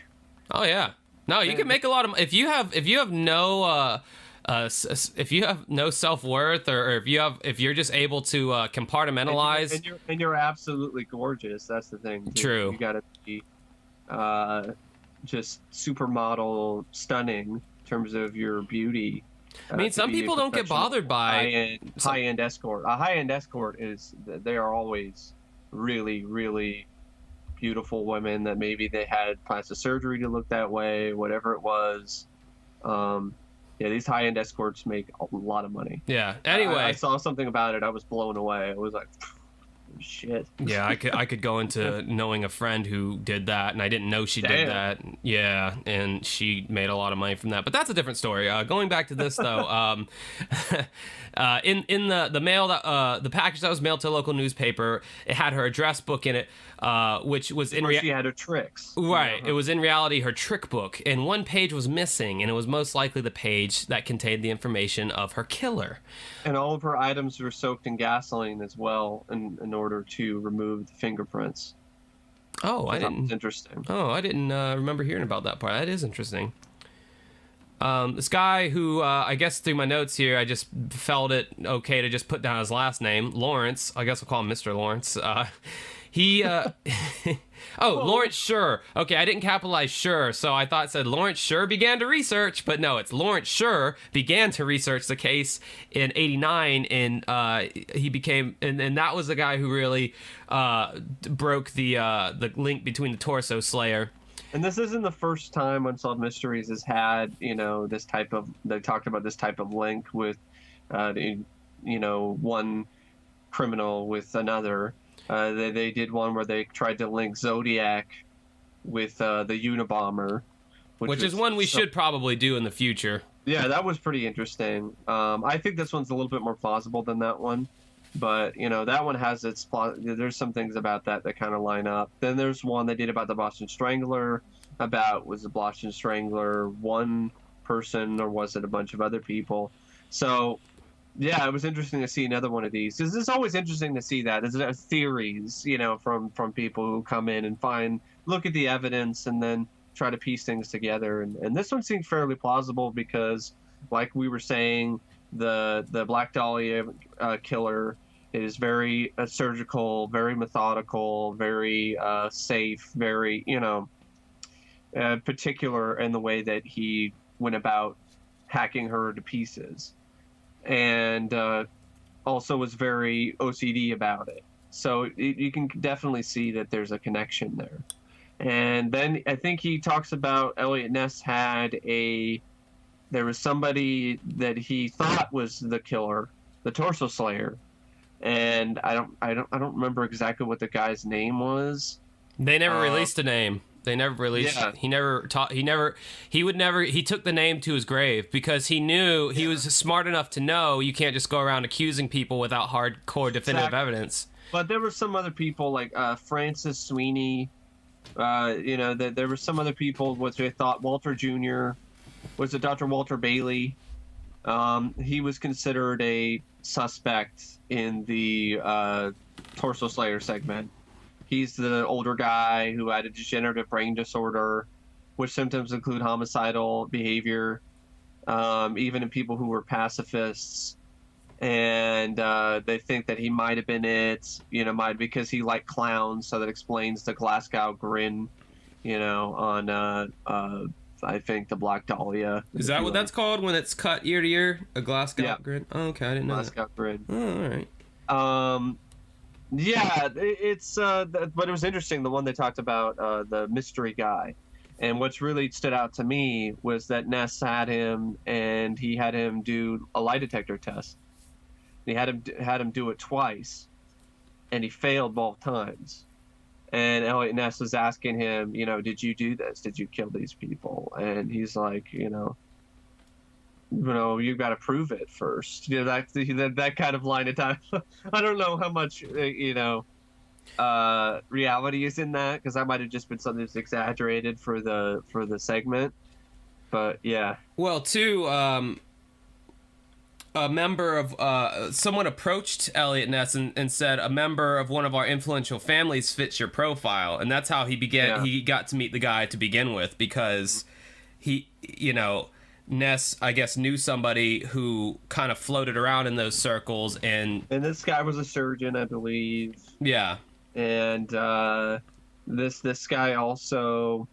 Oh yeah, no, you can make a lot of if you have no. If you have no self-worth, or if you're just able to compartmentalize, and you're absolutely gorgeous. That's the thing. True. You gotta be just supermodel stunning in terms of your beauty. I mean, some people don't get bothered by high-end escort. A high-end escort they are always really, really beautiful women that maybe they had plastic surgery to look that way, whatever it was. Yeah, these high-end escorts make a lot of money. Yeah. Anyway, I saw something about it. I was blown away. I was like, shit. Yeah, I could go into knowing a friend who did that, and I didn't know she did that. Yeah, and she made a lot of money from that. But that's a different story. Going back to this though, in the mail that the package that was mailed to a local newspaper, it had her address book in it, which was she had her tricks. Right. It was in reality her trick book, and one page was missing, and it was most likely the page that contained the information of her killer. And all of her items were soaked in gasoline as well, in order to remove the fingerprints. Oh, I didn't. Interesting. Oh, I didn't remember hearing about that part. That is interesting. This guy who, I guess through my notes here, I just felt it okay to just put down his last name, Lawrence. I guess we'll call him Mr. Lawrence. Lawrence Scher. Okay, I didn't capitalize Scher, so I thought it said Lawrence Scher began to research, but no, it's Lawrence Scher began to research the case in '89, and he became, and that was the guy who really broke the link between the Torso Slayer. And this isn't the first time Unsolved Mysteries has had, this type of, they talked about this type of link with, one criminal with another. They did one where they tried to link Zodiac with the Unabomber. Which is one we should probably do in the future. Yeah, that was pretty interesting. I think this one's a little bit more plausible than that one. But, that one has its plot. There's some things about that kind of line up. Then there's one they did about the Boston Strangler. Was the Boston Strangler one person or was it a bunch of other people? So, yeah, it was interesting to see another one of these. It's always interesting to see that. There's theories, from people who come in and look at the evidence and then try to piece things together. And this one seemed fairly plausible because, like we were saying, the Black Dahlia killer is very surgical, very methodical, very safe, very, particular in the way that he went about hacking her to pieces. And also was very OCD about it. So you can definitely see that there's a connection there. And then I think he talks about Elliot Ness there was somebody that he thought was the killer, the Torso Slayer, and I don't remember exactly what the guy's name was. They never released a name. They never released. Yeah. He took the name to his grave because he knew he was smart enough to know you can't just go around accusing people without hardcore definitive evidence. But there were some other people like Francis Sweeney. There were some other people which they thought Walter Jr. was it Dr. Walter Bailey. He was considered a suspect in the Torso Slayer segment. He's the older guy who had a degenerative brain disorder, which symptoms include homicidal behavior, even in people who were pacifists. And they think that he might have been it, because he liked clowns, so that explains the Glasgow grin, on I think the Black Dahlia. Is that what that's called when it's cut ear to ear? A Glasgow grin? Oh, okay, I didn't know Glasgow that. grin. Oh, all right. Yeah, it's but it was interesting, the one they talked about, the mystery guy. And what's really stood out to me was that Ness had him, and he had him do a lie detector test. He had him do it twice, and he failed both times. And Elliot Ness was asking him, did you do this? Did you kill these people? And he's like, you've got to prove it first. That kind of line of time. I don't know how much, reality is in that, because that might have just been something that's exaggerated for the segment. But yeah. Well, too, a member of someone approached Elliot Ness and said a member of one of our influential families fits your profile, and that's how he began. Yeah. He got to meet the guy to begin with because he, Ness, I guess, knew somebody who kind of floated around in those circles, and this guy was a surgeon, I believe. Yeah. And this guy also,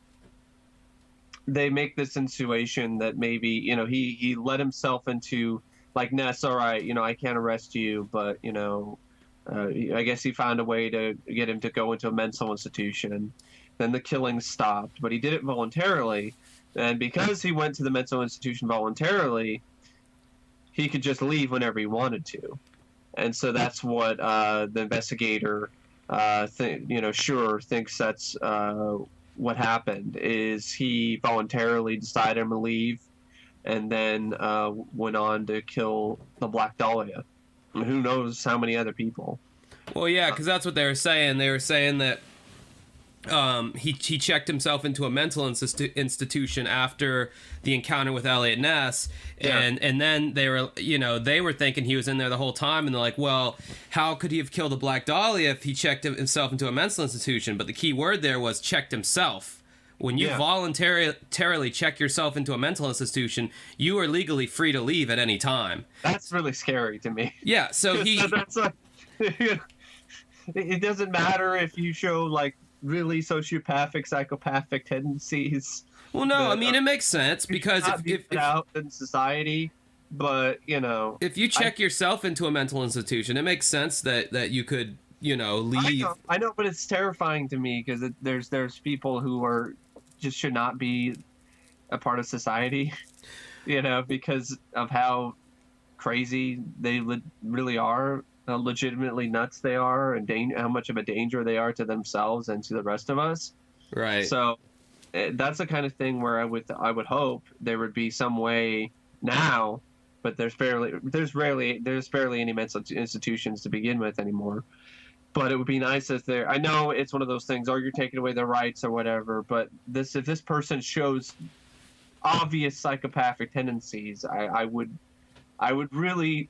they make this insinuation that maybe he let himself into, like, Ness, all right, I can't arrest you, but I guess he found a way to get him to go into a mental institution. Then the killing stopped, but he did it voluntarily. And because he went to the mental institution voluntarily, he could just leave whenever he wanted to. And so that's what the investigator, thinks that's what happened. Is he voluntarily decided to leave, and then went on to kill the Black Dahlia, and who knows how many other people. Well, yeah, because that's what they were saying. They were saying that he checked himself into a mental institution after the encounter with Elliot Ness, and then they were thinking he was in there the whole time, and they're like, well, how could he have killed the Black Dahlia if he checked himself into a mental institution? But the key word there was checked himself. When you voluntarily check yourself into a mental institution, you are legally free to leave at any time. That's really scary to me. Yeah, so that's like, it doesn't matter if you show like really sociopathic, psychopathic tendencies. Well, no, I mean, it makes sense because if out in society, but if you check yourself into a mental institution, it makes sense that you could leave. I know, but it's terrifying to me because there's people who are just should not be a part of society, because of how crazy they really are, how legitimately nuts they are, and how much of a danger they are to themselves and to the rest of us. Right. So that's the kind of thing where I would hope there would be some way now, but there's barely any mental institutions to begin with anymore. But it would be nice if I know it's one of those things, you're taking away their rights or whatever, but if this person shows obvious psychopathic tendencies, I would really,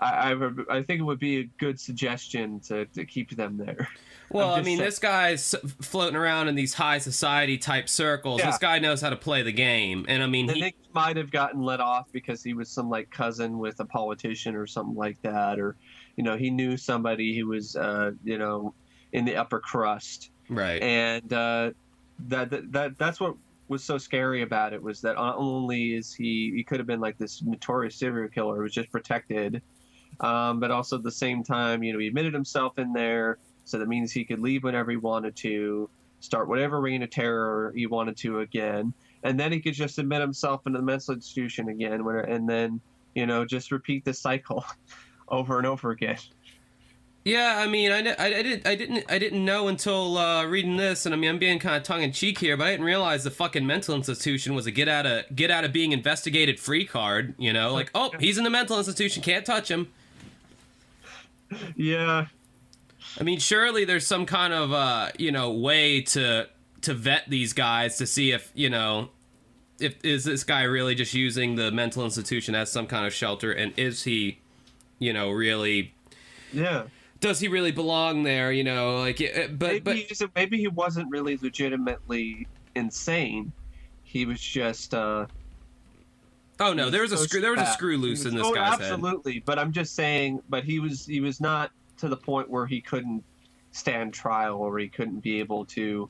I think it would be a good suggestion to keep them there. Well, I mean, this guy's floating around in these high society type circles. Yeah. This guy knows how to play the game. And I mean, I think he might have gotten let off because he was some like cousin with a politician or something like that. Or, he knew somebody who was, in the upper crust. Right. And that's what was so scary about it, was that not only is he could have been like this notorious serial killer who was just protected, but also at the same time, he admitted himself in there. So that means he could leave whenever he wanted to, start whatever reign of terror he wanted to again, and then he could just admit himself into the mental institution again, and then just repeat this cycle over and over again. Yeah, I mean, I didn't know until reading this, and I mean, I'm being kind of tongue in cheek here, but I didn't realize the fucking mental institution was a get out of being investigated free card. Like, oh, he's in the mental institution, can't touch him. Yeah. I mean, surely there's some kind of, way to vet these guys to see if is this guy really just using the mental institution as some kind of shelter, and is he, really... Yeah. Does he really belong there, maybe he wasn't really legitimately insane. He was just... Oh, no, there was a screw loose in this guy's head. Absolutely, but I'm just saying, but he was not to the point where he couldn't stand trial, or he couldn't be able to,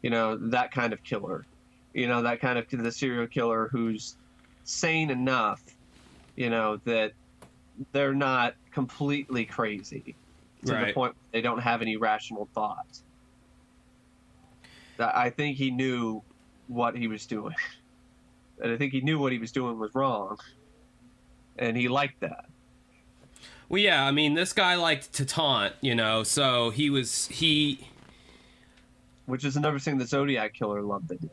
that kind of killer, that kind of the serial killer who's sane enough, that they're not completely crazy to the point where they don't have any rational thoughts. I think he knew what he was doing, and I think he knew what he was doing was wrong, and he liked that. Well, yeah, I mean, this guy liked to taunt, so which is another thing the Zodiac Killer loved to do.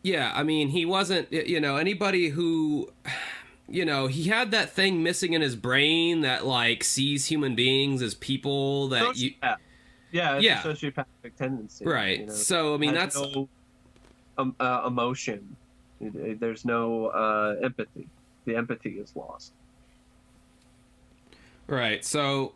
Yeah, I mean, he wasn't, anybody who, he had that thing missing in his brain that, like, sees human beings as people that Yeah, it's a sociopathic tendency. Right, so, I mean, that's... no emotion. There's no empathy. The empathy is lost. Right, so,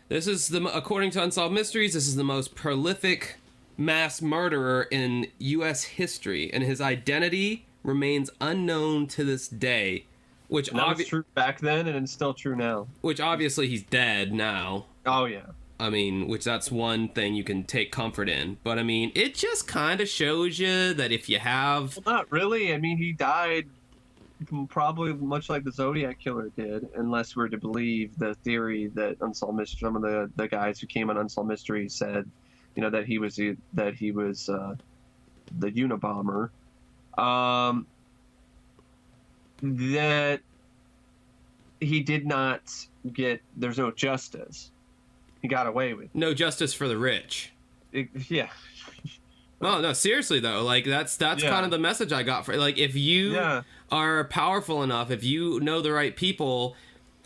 this is according to Unsolved Mysteries, this is the most prolific mass murderer in U.S. history, and his identity remains unknown to this day, which was true back then, and it's still true now. Which obviously he's dead now. Oh yeah. I mean, which that's one thing you can take comfort in, but I mean, it just kind of shows you that if you have... Well, not really. I mean, he died probably much like the Zodiac Killer did, unless we're to believe the theory that Unsolved Mysteries, some of the guys who came on Unsolved Mysteries said, that he was the Unabomber. That he did not get. There's no justice. He got away with it. No justice for the rich. Yeah. Well, no, seriously though, like that's kind of the message I got for like if you are powerful enough, if you know the right people.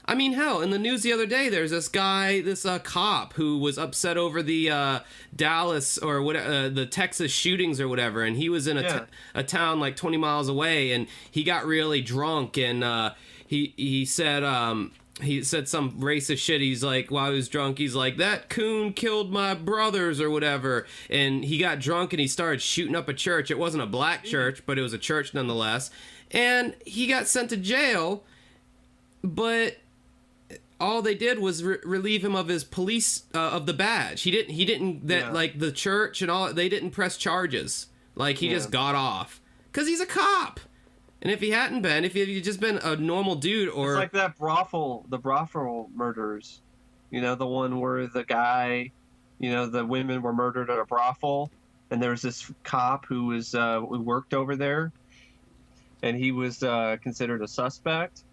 I mean, hell, in the news the other day, there's this guy, this cop who was upset over the Dallas or whatever, the Texas shootings or whatever, and he was in a town like 20 miles away, and he got really drunk, and he said some racist shit. He's like, while he was drunk, he's like, that coon killed my brothers or whatever, and he got drunk and he started shooting up a church. It wasn't a black church, but it was a church nonetheless, and he got sent to jail, but all they did was relieve him of his police of the badge. He didn't like the church and all. They didn't press charges. Like he just got off because he's a cop. And if he hadn't been, if he had just been a normal dude, or it's like that the brothel murders. You know, the one where the guy, you know, the women were murdered at a brothel, and there was this cop who was who worked over there, and he was considered a suspect.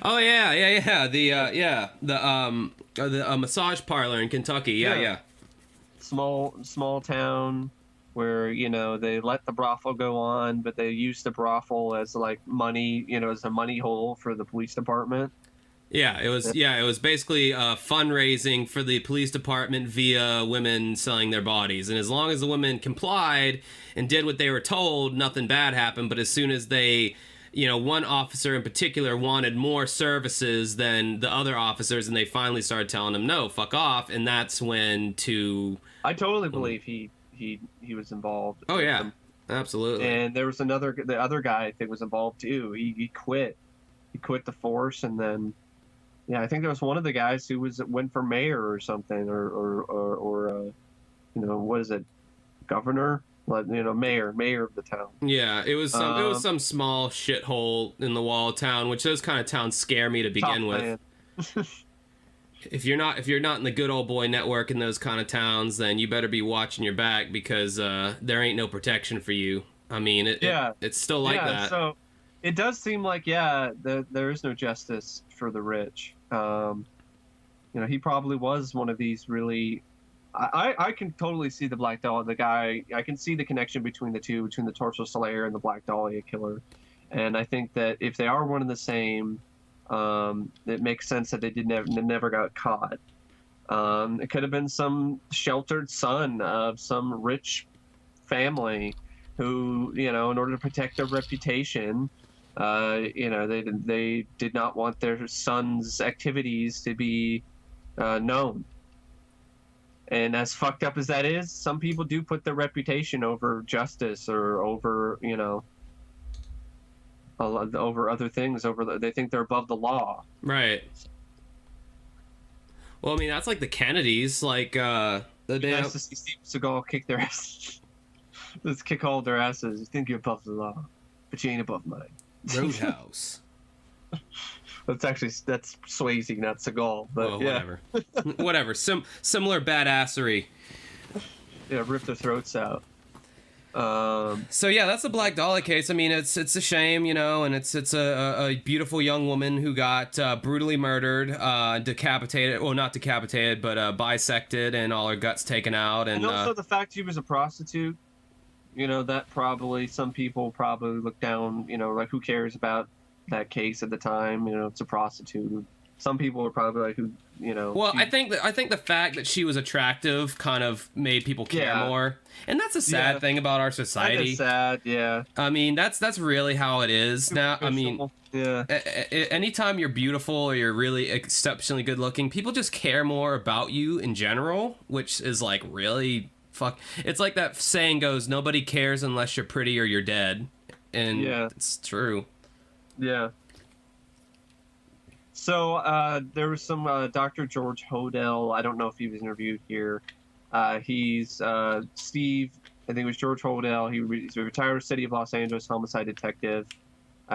Oh yeah. The massage parlor in Kentucky. Yeah. Small town where, you know, they let the brothel go on, but they used the brothel as like money, you know, as a money hole for the police department. Yeah, it was basically fundraising for the police department via women selling their bodies. And as long as the women complied and did what they were told, nothing bad happened. But as soon as they, you know, one officer in particular wanted more services than the other officers, and they finally started telling him, no, fuck off. And that's when I totally believe he was involved. Oh yeah, absolutely. And there was the other guy I think was involved too. He quit the force, and then I think there was one of the guys who went for mayor or something, or you know, what is it, governor? You know, mayor of the town. Yeah, it was some small shithole in the wall town, which those kind of towns scare me to begin with. If you're not in the good old boy network in those kind of towns, then you better be watching your back, because there ain't no protection for you. I mean, it's still like that. So it does seem like there is no justice for the rich. You know, he probably was one of these really. I can totally see the Black Dahlia, the guy. I can see the connection between the two, between the Torso Slayer and the Black Dahlia killer. And I think that if they are one and the same, it makes sense that they never got caught. It could have been some sheltered son of some rich family who, you know, in order to protect their reputation, you know, they did not want their son's activities to be known. And as fucked up as that is, some people do put their reputation over justice, or over, you know, over other things. They think they're above the law. Right. Well, I mean, that's like the Kennedys. Like the damn. Nice to see Steve Seagal kick their asses. Let's kick all their asses. You think you're above the law, but you ain't above mine. Roadhouse. That's Swayze, not Seagal. But well, whatever. Whatever. Similar badassery. Yeah, rip their throats out. So yeah, that's the Black Dahlia case. I mean, it's a shame, you know, and it's a beautiful young woman who got brutally murdered, decapitated. Well, not decapitated, but bisected, and all her guts taken out. And also the fact she was a prostitute. You know, that probably some people probably look down. You know, like, who cares about that case at the time? You know, it's a prostitute. Some people are probably like, who, you know. Well, I think the fact that she was attractive kind of made people care more, and that's a sad thing about our society. That is sad, yeah. I mean, that's really how it is now. I mean, anytime you're beautiful or you're really exceptionally good looking, people just care more about you in general, which is like really fuck. It's like that saying goes, nobody cares unless you're pretty or you're dead, and it's true. Yeah. So there was some Dr. George Hodel. I don't know if he was interviewed here. He's Steve. I think it was George Hodel. He's a retired City of Los Angeles homicide detective.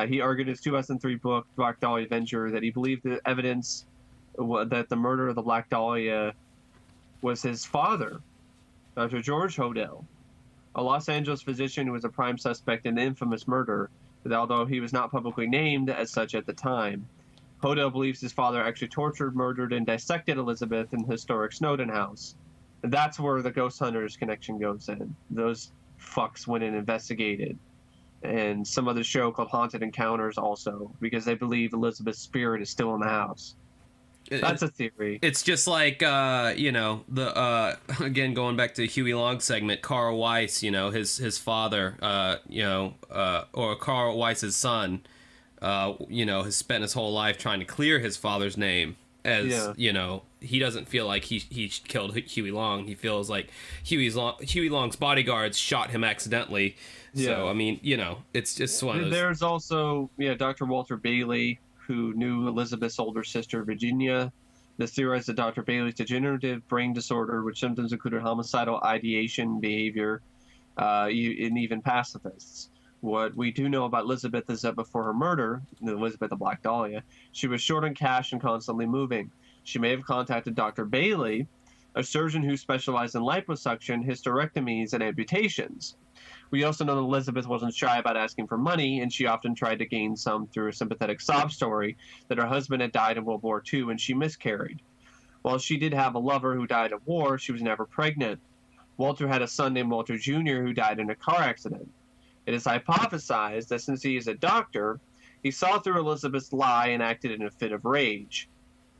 He argued in his 2003 book, Black Dahlia Avenger, that he believed the evidence that the murder of the Black Dahlia was his father, Dr. George Hodel, a Los Angeles physician who was a prime suspect in the infamous murder, although he was not publicly named as such at the time. Hodel believes his father actually tortured, murdered, and dissected Elizabeth in the historic Snowden house. And that's where the Ghost Hunters connection goes in. Those fucks went and investigated. And some other show called Haunted Encounters also, because they believe Elizabeth's spirit is still in the house. That's a theory. It's just like, again, going back to Huey Long's segment, Carl Weiss, his father, or Carl Weiss's son, has spent his whole life trying to clear his father's name. As, he doesn't feel like he killed Huey Long. He feels like Huey Long's bodyguards shot him accidentally. Yeah. So, I mean, it's just one of those. There's also, Dr. Walter Bailey, who knew Elizabeth's older sister, Virginia. This theorized that Dr. Bailey's degenerative brain disorder, which symptoms included homicidal ideation, behavior, and even pacifists. What we do know about Elizabeth is that before her murder, Elizabeth the Black Dahlia, she was short on cash and constantly moving. She may have contacted Dr. Bailey, a surgeon who specialized in liposuction, hysterectomies, and amputations. We also know that Elizabeth wasn't shy about asking for money, and she often tried to gain some through a sympathetic sob story that her husband had died in World War II and she miscarried. While she did have a lover who died of war, she was never pregnant. Walter had a son named Walter Jr. who died in a car accident. It is hypothesized that since he is a doctor, he saw through Elizabeth's lie and acted in a fit of rage.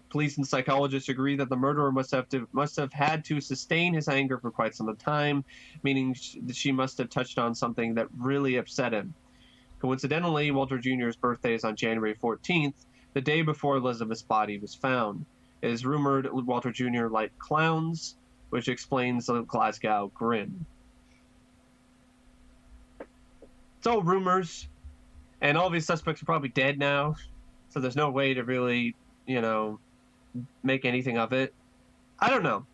Police and psychologists agree that the murderer must have had to sustain his anger for quite some time, meaning she must have touched on something that really upset him. Coincidentally, Walter Jr.'s birthday is on January 14th, the day before Elizabeth's body was found. It is rumored Walter Jr. liked clowns, which explains the Glasgow grin. It's all rumors, and all these suspects are probably dead now, so there's no way to really, make anything of it. I don't know.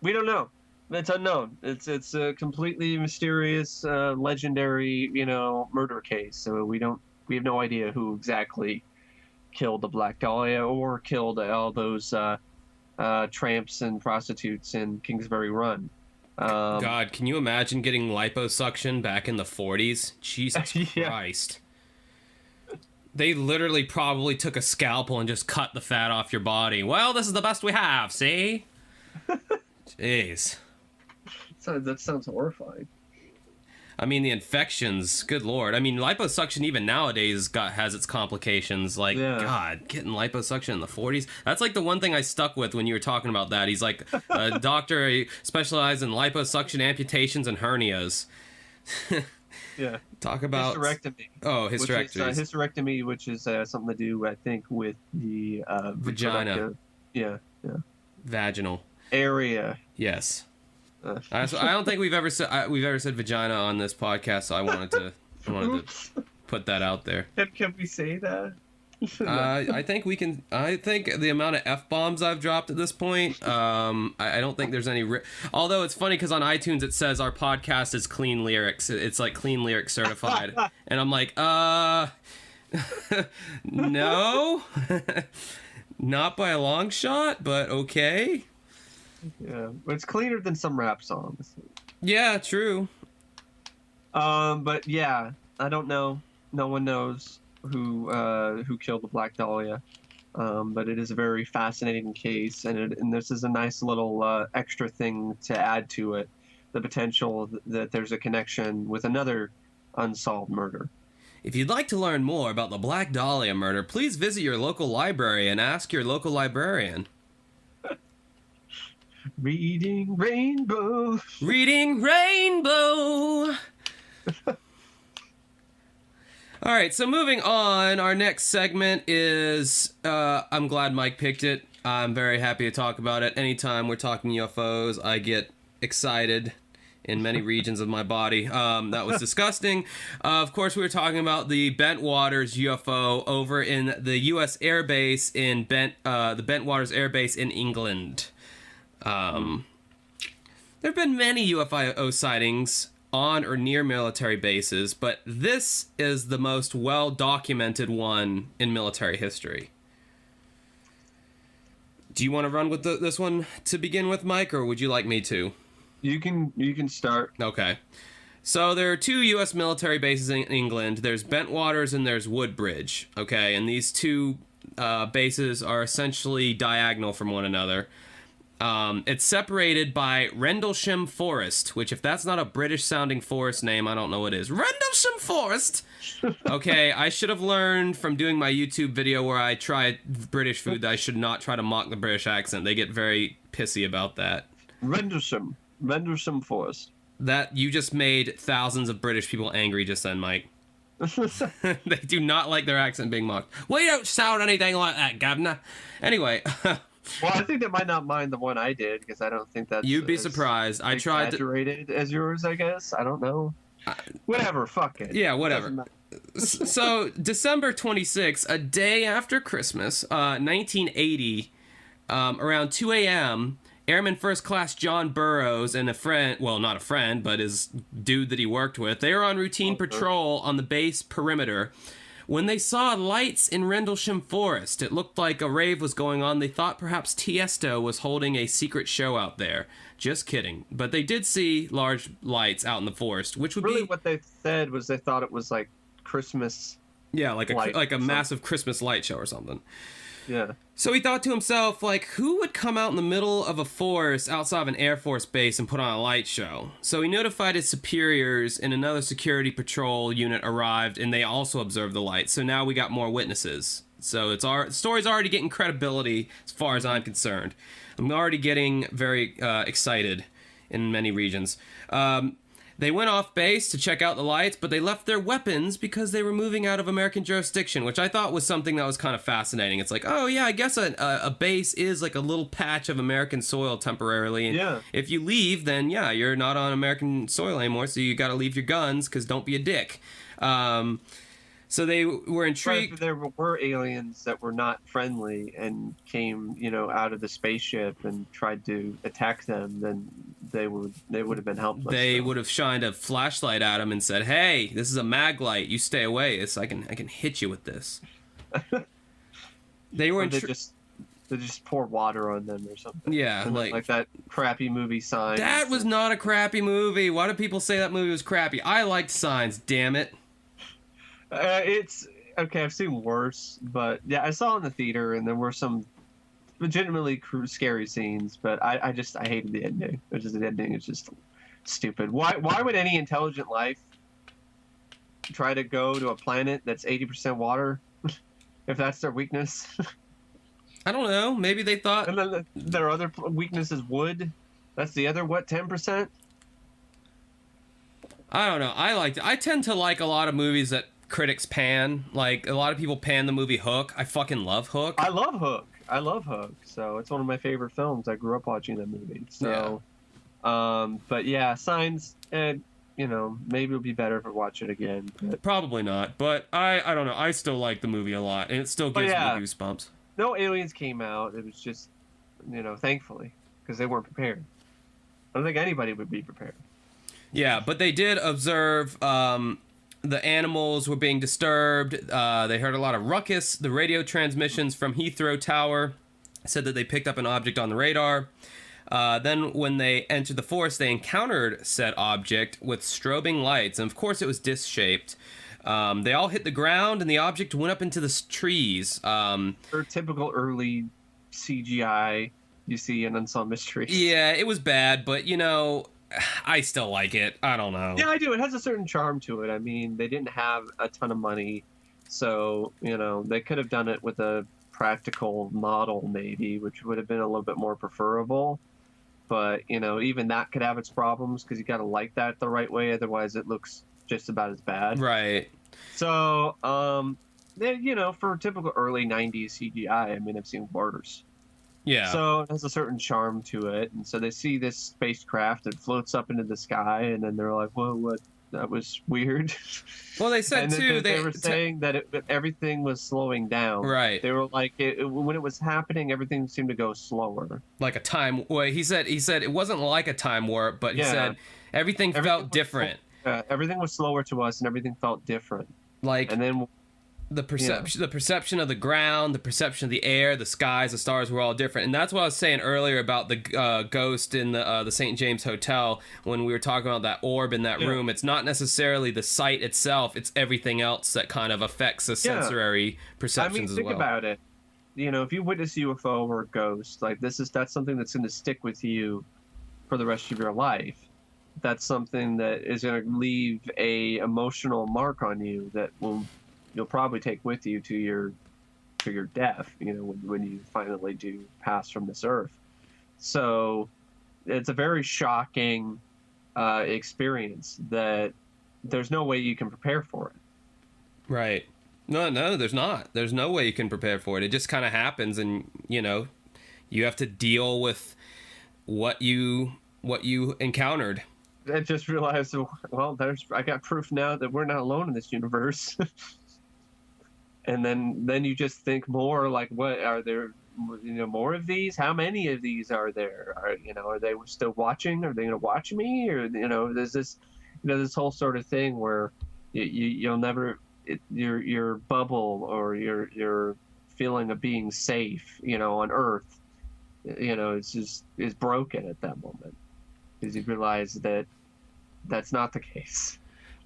We don't know. It's unknown. It's a completely mysterious, legendary, murder case. So we have no idea who exactly killed the Black Dahlia or killed all those tramps and prostitutes in Kingsbury Run. God, can you imagine getting liposuction back in the 40s? Jesus Christ. They literally probably took a scalpel and just cut the fat off your body. Well, this is the best we have, see? Jeez. That sounds horrifying. I mean, the infections, good lord. I mean, liposuction even nowadays has its complications. Like, God, getting liposuction in the 40s. That's like the one thing I stuck with when you were talking about that. He's like a doctor, he specialized in liposuction, amputations, and hernias. Yeah. Talk about hysterectomy. Oh, hysterectomy. Hysterectomy, which is something to do, I think, with the vagina. Yeah. Vaginal area. Yes. I don't think we've ever said vagina on this podcast, so I wanted to put that out there. Can we say that? I think we can. I think the amount of F-bombs I've dropped at this point, I don't think there's any. Although it's funny because on iTunes it says our podcast is clean lyrics. It's like clean lyrics certified, and I'm like, no, not by a long shot, but okay. Yeah, but it's cleaner than some rap songs. Yeah, true. But yeah, I don't know. No one knows who killed the Black Dahlia. But it is a very fascinating case, and this is a nice little extra thing to add to it, the potential that there's a connection with another unsolved murder. If you'd like to learn more about the Black Dahlia murder, please visit your local library and ask your local librarian. Reading Rainbow. Reading Rainbow. All right, so moving on, our next segment is, I'm glad Mike picked it. I'm very happy to talk about it. Anytime we're talking UFOs, I get excited in many regions of my body. That was disgusting. Of course, we were talking about the Bentwaters UFO over in the U.S. Air Base in the Bentwaters Air Base in England. There have been many UFO sightings on or near military bases, but this is the most well-documented one in military history. Do you want to run with this one to begin with, Mike, or would you like me to? You can start. Okay. So there are two U.S. military bases in England. There's Bentwaters and there's Woodbridge. Okay, and these two bases are essentially diagonal from one another. It's separated by Rendlesham Forest, which, if that's not a British-sounding forest name, I don't know what is. Rendlesham Forest! Okay, I should have learned from doing my YouTube video where I try British food that I should not try to mock the British accent. They get very pissy about that. Rendlesham Forest. That, you just made thousands of British people angry just then, Mike. They do not like their accent being mocked. We don't sound anything like that, governor. Anyway... Well, I think they might not mind the one I did, because I don't think that's... You'd be surprised. I tried to... exaggerated as yours, I guess. I don't know. Whatever, fuck it. Yeah, whatever. So, December 26th, a day after Christmas, 1980, around 2 a.m., Airman First Class John Burroughs and a friend, well, not a friend, but his dude that he worked with, they were on routine patrol on the base perimeter when they saw lights in Rendlesham Forest. It looked like a rave was going on. They thought perhaps Tiesto was holding a secret show out there. Just kidding. But they did see large lights out in the forest, which would really be... what they said was they thought it was like Christmas. Yeah, like a massive Christmas light show or something. Yeah. So he thought to himself, like, who would come out in the middle of a forest outside of an Air Force base and put on a light show? So he notified his superiors, and another security patrol unit arrived, and they also observed the lights. So now we got more witnesses. So the story's already getting credibility as far as I'm concerned. I'm already getting very excited in many regions. They went off base to check out the lights, but they left their weapons because they were moving out of American jurisdiction, which I thought was something that was kind of fascinating. It's like, oh yeah, I guess a base is like a little patch of American soil temporarily. And yeah. If you leave, then yeah, you're not on American soil anymore, so you got to leave your guns, because don't be a dick. So they were intrigued. If there were aliens that were not friendly and came, out of the spaceship and tried to attack them, then they would have been helpless. They would have shined a flashlight at them and said, "Hey, this is a mag light. You stay away. I can hit you with this." They were they just pour water on them or something. Yeah, like that crappy movie Signs. That was not a crappy movie. Why do people say that movie was crappy? I liked Signs. Damn it. It's okay. I've seen worse, but yeah, I saw it in the theater, and there were some legitimately scary scenes. But I hated the ending. The ending is just stupid. Why would any intelligent life try to go to a planet that's 80% water if that's their weakness? I don't know. Maybe they thought. And then their other weakness is wood. That's the other 10%. I don't know. I tend to like a lot of movies that critics pan. Like, a lot of people pan the movie Hook. I fucking love Hook. I love Hook. So it's one of my favorite films. I grew up watching that movie. So, yeah. But yeah, Signs, and maybe it'll be better if I watch it again. But... Probably not. But I don't know. I still like the movie a lot, and it still gives me goosebumps. No aliens came out. It was just, thankfully, because they weren't prepared. I don't think anybody would be prepared. Yeah, but they did observe the animals were being disturbed. They heard a lot of ruckus. The radio transmissions from Heathrow Tower said that they picked up an object on the radar. Then when they entered the forest, they encountered said object with strobing lights. And of course, it was disc-shaped. They all hit the ground, and the object went up into the trees. Typical early CGI you see in Unsolved Mysteries. Yeah, it was bad, but, I still like it. I don't know. Yeah, I do. It has a certain charm to it. I mean, they didn't have a ton of money, so, they could have done it with a practical model, maybe, which would have been a little bit more preferable. But, even that could have its problems, because you got to light that the right way, otherwise it looks just about as bad. Right. So, for typical early 90s CGI, I mean, I've seen worse. Yeah. So it has a certain charm to it. And so they see this spacecraft that floats up into the sky, and then they're like, whoa, what? That was weird. Well, they said, too... They were saying that everything was slowing down. Right. They were like, when it was happening, everything seemed to go slower. Like a time... Well, he said it wasn't like a time warp, but he said everything felt different. Everything was slower to us, and everything felt different. Like... And then... The perception of the ground, the perception of the air, the skies, the stars were all different. And that's what I was saying earlier about the ghost in the St. James Hotel when we were talking about that orb in that room. It's not necessarily the sight itself. It's everything else that kind of affects the sensory perceptions as well. Think about it. if you witness a UFO or a ghost, like that's something that's going to stick with you for the rest of your life. That's something that is going to leave a emotional mark on you that you'll probably take with you to your death, when you finally do pass from this earth. So it's a very shocking experience that there's no way you can prepare for it. Right. No, there's not. There's no way you can prepare for it. It just kind of happens, and you have to deal with what you encountered. I just realized, well, I got proof now that we're not alone in this universe. And then you just think more like, what are there, more of these? How many of these are there? Are they still watching? Are they going to watch me? Or there's this, this whole sort of thing where you'll never, your bubble or your feeling of being safe, on Earth, is broken at that moment, because you realize that that's not the case.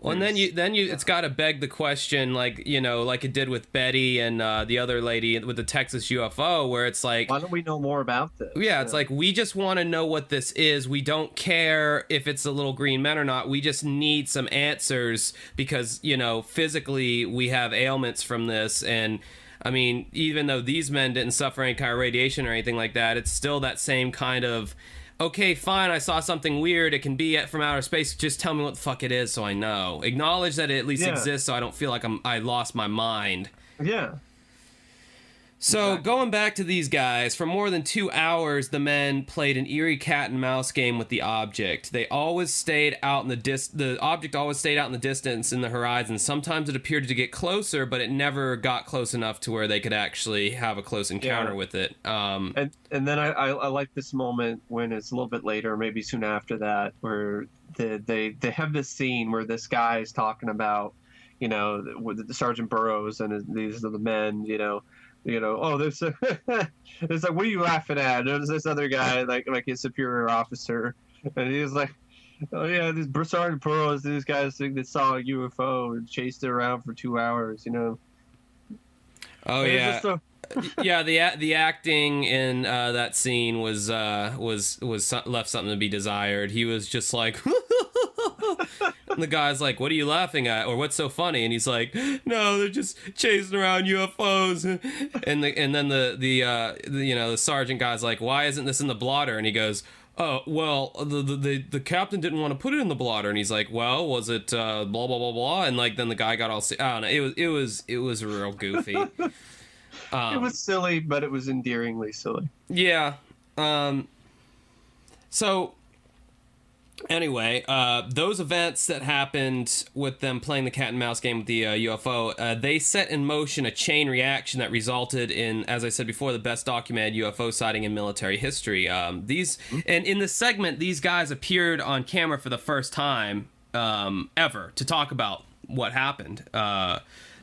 Well, and then it's got to beg the question, like it did with Betty and the other lady with the Texas UFO, where it's like, why don't we know more about this? Yeah, it's like, we just want to know what this is. We don't care if it's a little green men or not. We just need some answers, because physically we have ailments from this. And I mean, even though these men didn't suffer any kind of radiation or anything like that, it's still that same kind of, okay, fine, I saw something weird. It can be from outer space. Just tell me what the fuck it is so I know. Acknowledge that it at least exists, so I don't feel like I lost my mind. Yeah. So, exactly. Going back to these guys, for more than 2 hours, the men played an eerie cat and mouse game with the object. They always stayed out in the object always stayed out in the distance in the horizon. Sometimes it appeared to get closer, but it never got close enough to where they could actually have a close encounter with it. And then I like this moment when it's a little bit later, maybe soon after that, where they have this scene where this guy is talking about, with the Sergeant Burroughs and these are the men, oh, there's it's like, what are you laughing at? There's this other guy, like his superior officer, and he's like, oh yeah, this Sergeant Burroughs, these guys think they saw a UFO and chased it around for 2 hours, Oh and yeah. Yeah, the acting in that scene was left something to be desired. He was just like, and the guy's like, "What are you laughing at?" Or "What's so funny?" And he's like, "No, they're just chasing around UFOs." And then the sergeant guy's like, "Why isn't this in the blotter?" And he goes, "Oh, well, the captain didn't want to put it in the blotter." And he's like, "Well, was it blah blah blah blah?" And like then the guy got all, I don't know, it was real goofy. It was silly, but it was endearingly silly. Yeah. So, anyway, those events that happened with them playing the cat and mouse game with the UFO, they set in motion a chain reaction that resulted in, as I said before, the best documented UFO sighting in military history. And in this segment, these guys appeared on camera for the first time ever to talk about what happened.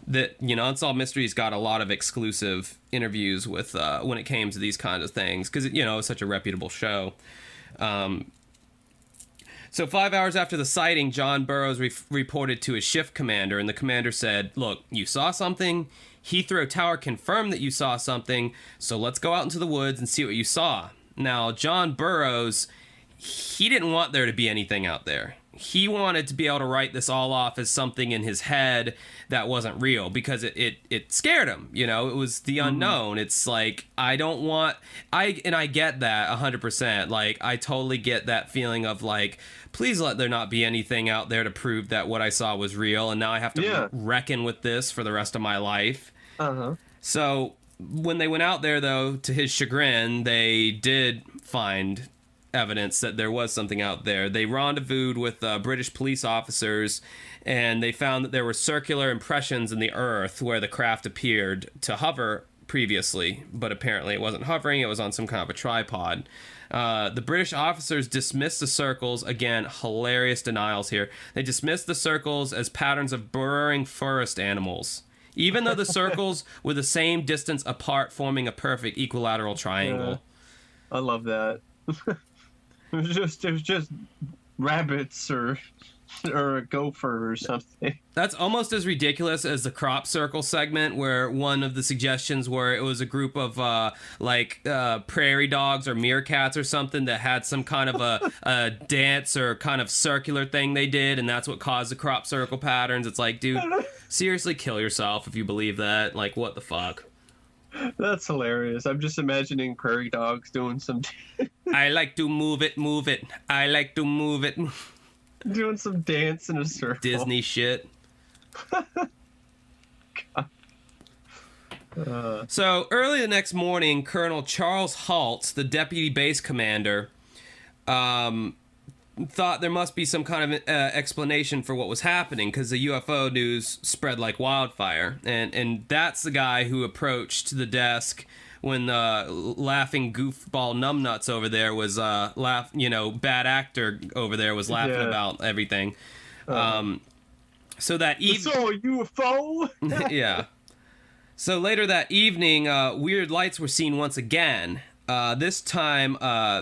That Unsolved Mysteries got a lot of exclusive interviews with when it came to these kinds of things, because it's such a reputable show. So 5 hours after the sighting, John Burroughs reported to his shift commander, and the commander said, "Look, you saw something. Heathrow Tower confirmed that you saw something. So let's go out into the woods and see what you saw." Now, John Burroughs, he didn't want there to be anything out there. He wanted to be able to write this all off as something in his head that wasn't real, because it scared him. It was the unknown. It's like, I get that 100%. Like, I totally get that feeling of like, please let there not be anything out there to prove that what I saw was real, and now I have to reckon with this for the rest of my life. So when they went out there, though, to his chagrin, they did find evidence that there was something out there. They rendezvoused with British police officers, and they found that there were circular impressions in the earth where the craft appeared to hover previously, but apparently it wasn't hovering, it was on some kind of a tripod. The British officers dismissed the circles, again, hilarious denials here. They dismissed the circles as patterns of burrowing forest animals, even though the circles were the same distance apart, forming a perfect equilateral triangle. I love that. It was just rabbits or or a gopher or something. That's almost as ridiculous as the crop circle segment, where one of the suggestions were it was a group of prairie dogs or meerkats or something that had some kind of a dance or kind of circular thing they did, and that's what caused the crop circle patterns. It's like, dude, seriously, kill yourself if you believe that. Like, what the fuck? That's hilarious. I'm just imagining prairie dogs doing some... I like to move it. I like to move it. Doing some dance in a circle. Disney shit. So early the next morning, Colonel Charles Halt, the deputy base commander, thought there must be some kind of explanation for what was happening, because the UFO news spread like wildfire, and that's the guy who approached the desk when the laughing goofball numbnuts over there was bad actor over there was laughing about everything. So that evening, so a UFO. yeah. So later that evening, weird lights were seen once again. This time,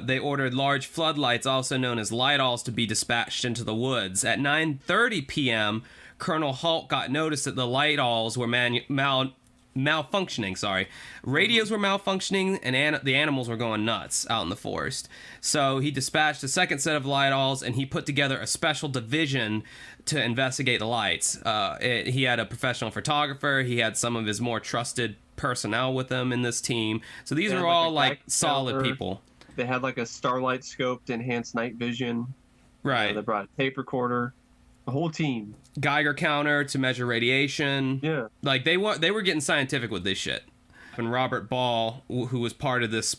they ordered large floodlights, also known as light-alls, to be dispatched into the woods. At 9:30 p.m., Colonel Halt got notice that the light-alls were malfunctioning. Radios were malfunctioning, and the animals were going nuts out in the forest. So he dispatched a second set of light-alls, and he put together a special division to investigate the lights. He had a professional photographer. He had some of his more trusted personnel with them in this team. So these are all like solid people. They had like a starlight scope to enhance night vision. Right. They brought a tape recorder. The whole team. Geiger counter to measure radiation. Yeah. Like they were getting scientific with this shit. And Robert Ball, who was part of this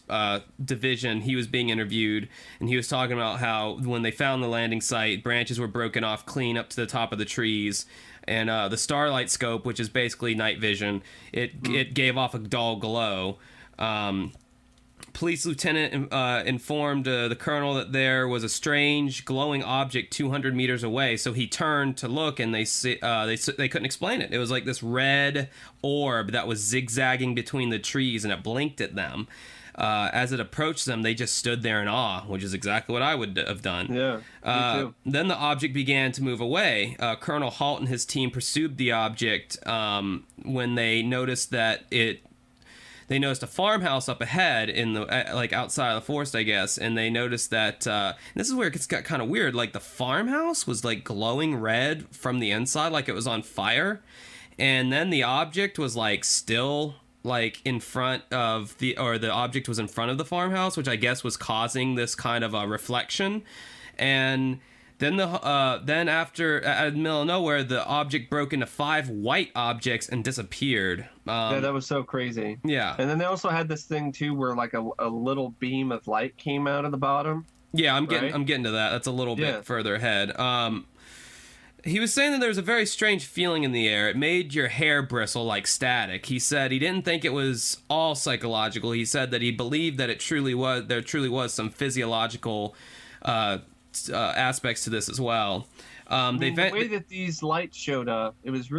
division, he was being interviewed, and he was talking about how when they found the landing site, branches were broken off clean up to the top of the trees, and the starlight scope, which is basically night vision, it gave off a dull glow. Police lieutenant informed the colonel that there was a strange glowing object 200 meters away. So he turned to look, and they couldn't explain it. It was like this red orb that was zigzagging between the trees, and it blinked at them. As it approached them, they just stood there in awe, which is exactly what I would have done. Yeah, me too. Then the object began to move away. Colonel Halt and his team pursued the object when they noticed that They noticed a farmhouse up ahead in the outside of the forest, I guess, and they noticed that this is where it got kind of weird. Like the farmhouse was like glowing red from the inside, like it was on fire, and then the object was like still like in front of the object was in front of the farmhouse, which I guess was causing this kind of a reflection, and. Then after, out of the middle of nowhere, the object broke into 5 white objects and disappeared. Yeah, that was so crazy. Yeah. And then they also had this thing, too, where like a little beam of light came out of the bottom. Yeah, I'm getting to that. That's a little bit further ahead. He was saying that there was a very strange feeling in the air. It made your hair bristle like static. He said he didn't think it was all psychological. He said that he believed that there truly was some physiological aspects to this as well. The way that these lights showed up, it was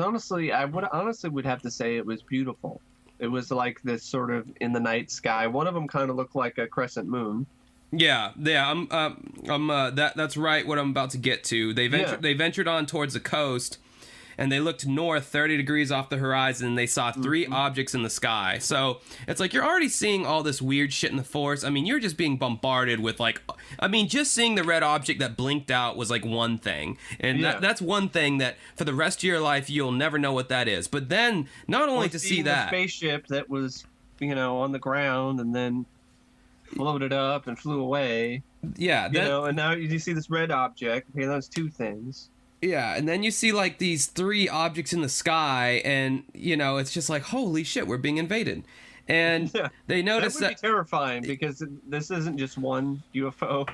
honestly, I would have to say it was beautiful. It was like this sort of in the night sky. One of them kind of looked like a crescent moon. Yeah. That's right. What I'm about to get to. They ventured on towards the coast, and they looked north 30 degrees off the horizon, and they saw 3 objects in the sky. So it's like you're already seeing all this weird shit in the forest. I mean, you're just being bombarded with just seeing the red object that blinked out was like one thing. And that's one thing that for the rest of your life, you'll never know what that is. But then not only to see that. The spaceship that was, on the ground and then floated up and flew away. Yeah. And now you see this red object. Okay, that's 2 things. Yeah, and then you see like these 3 objects in the sky, and it's just like, holy shit, we're being invaded. And they notice that would be terrifying, because this isn't just one UFO.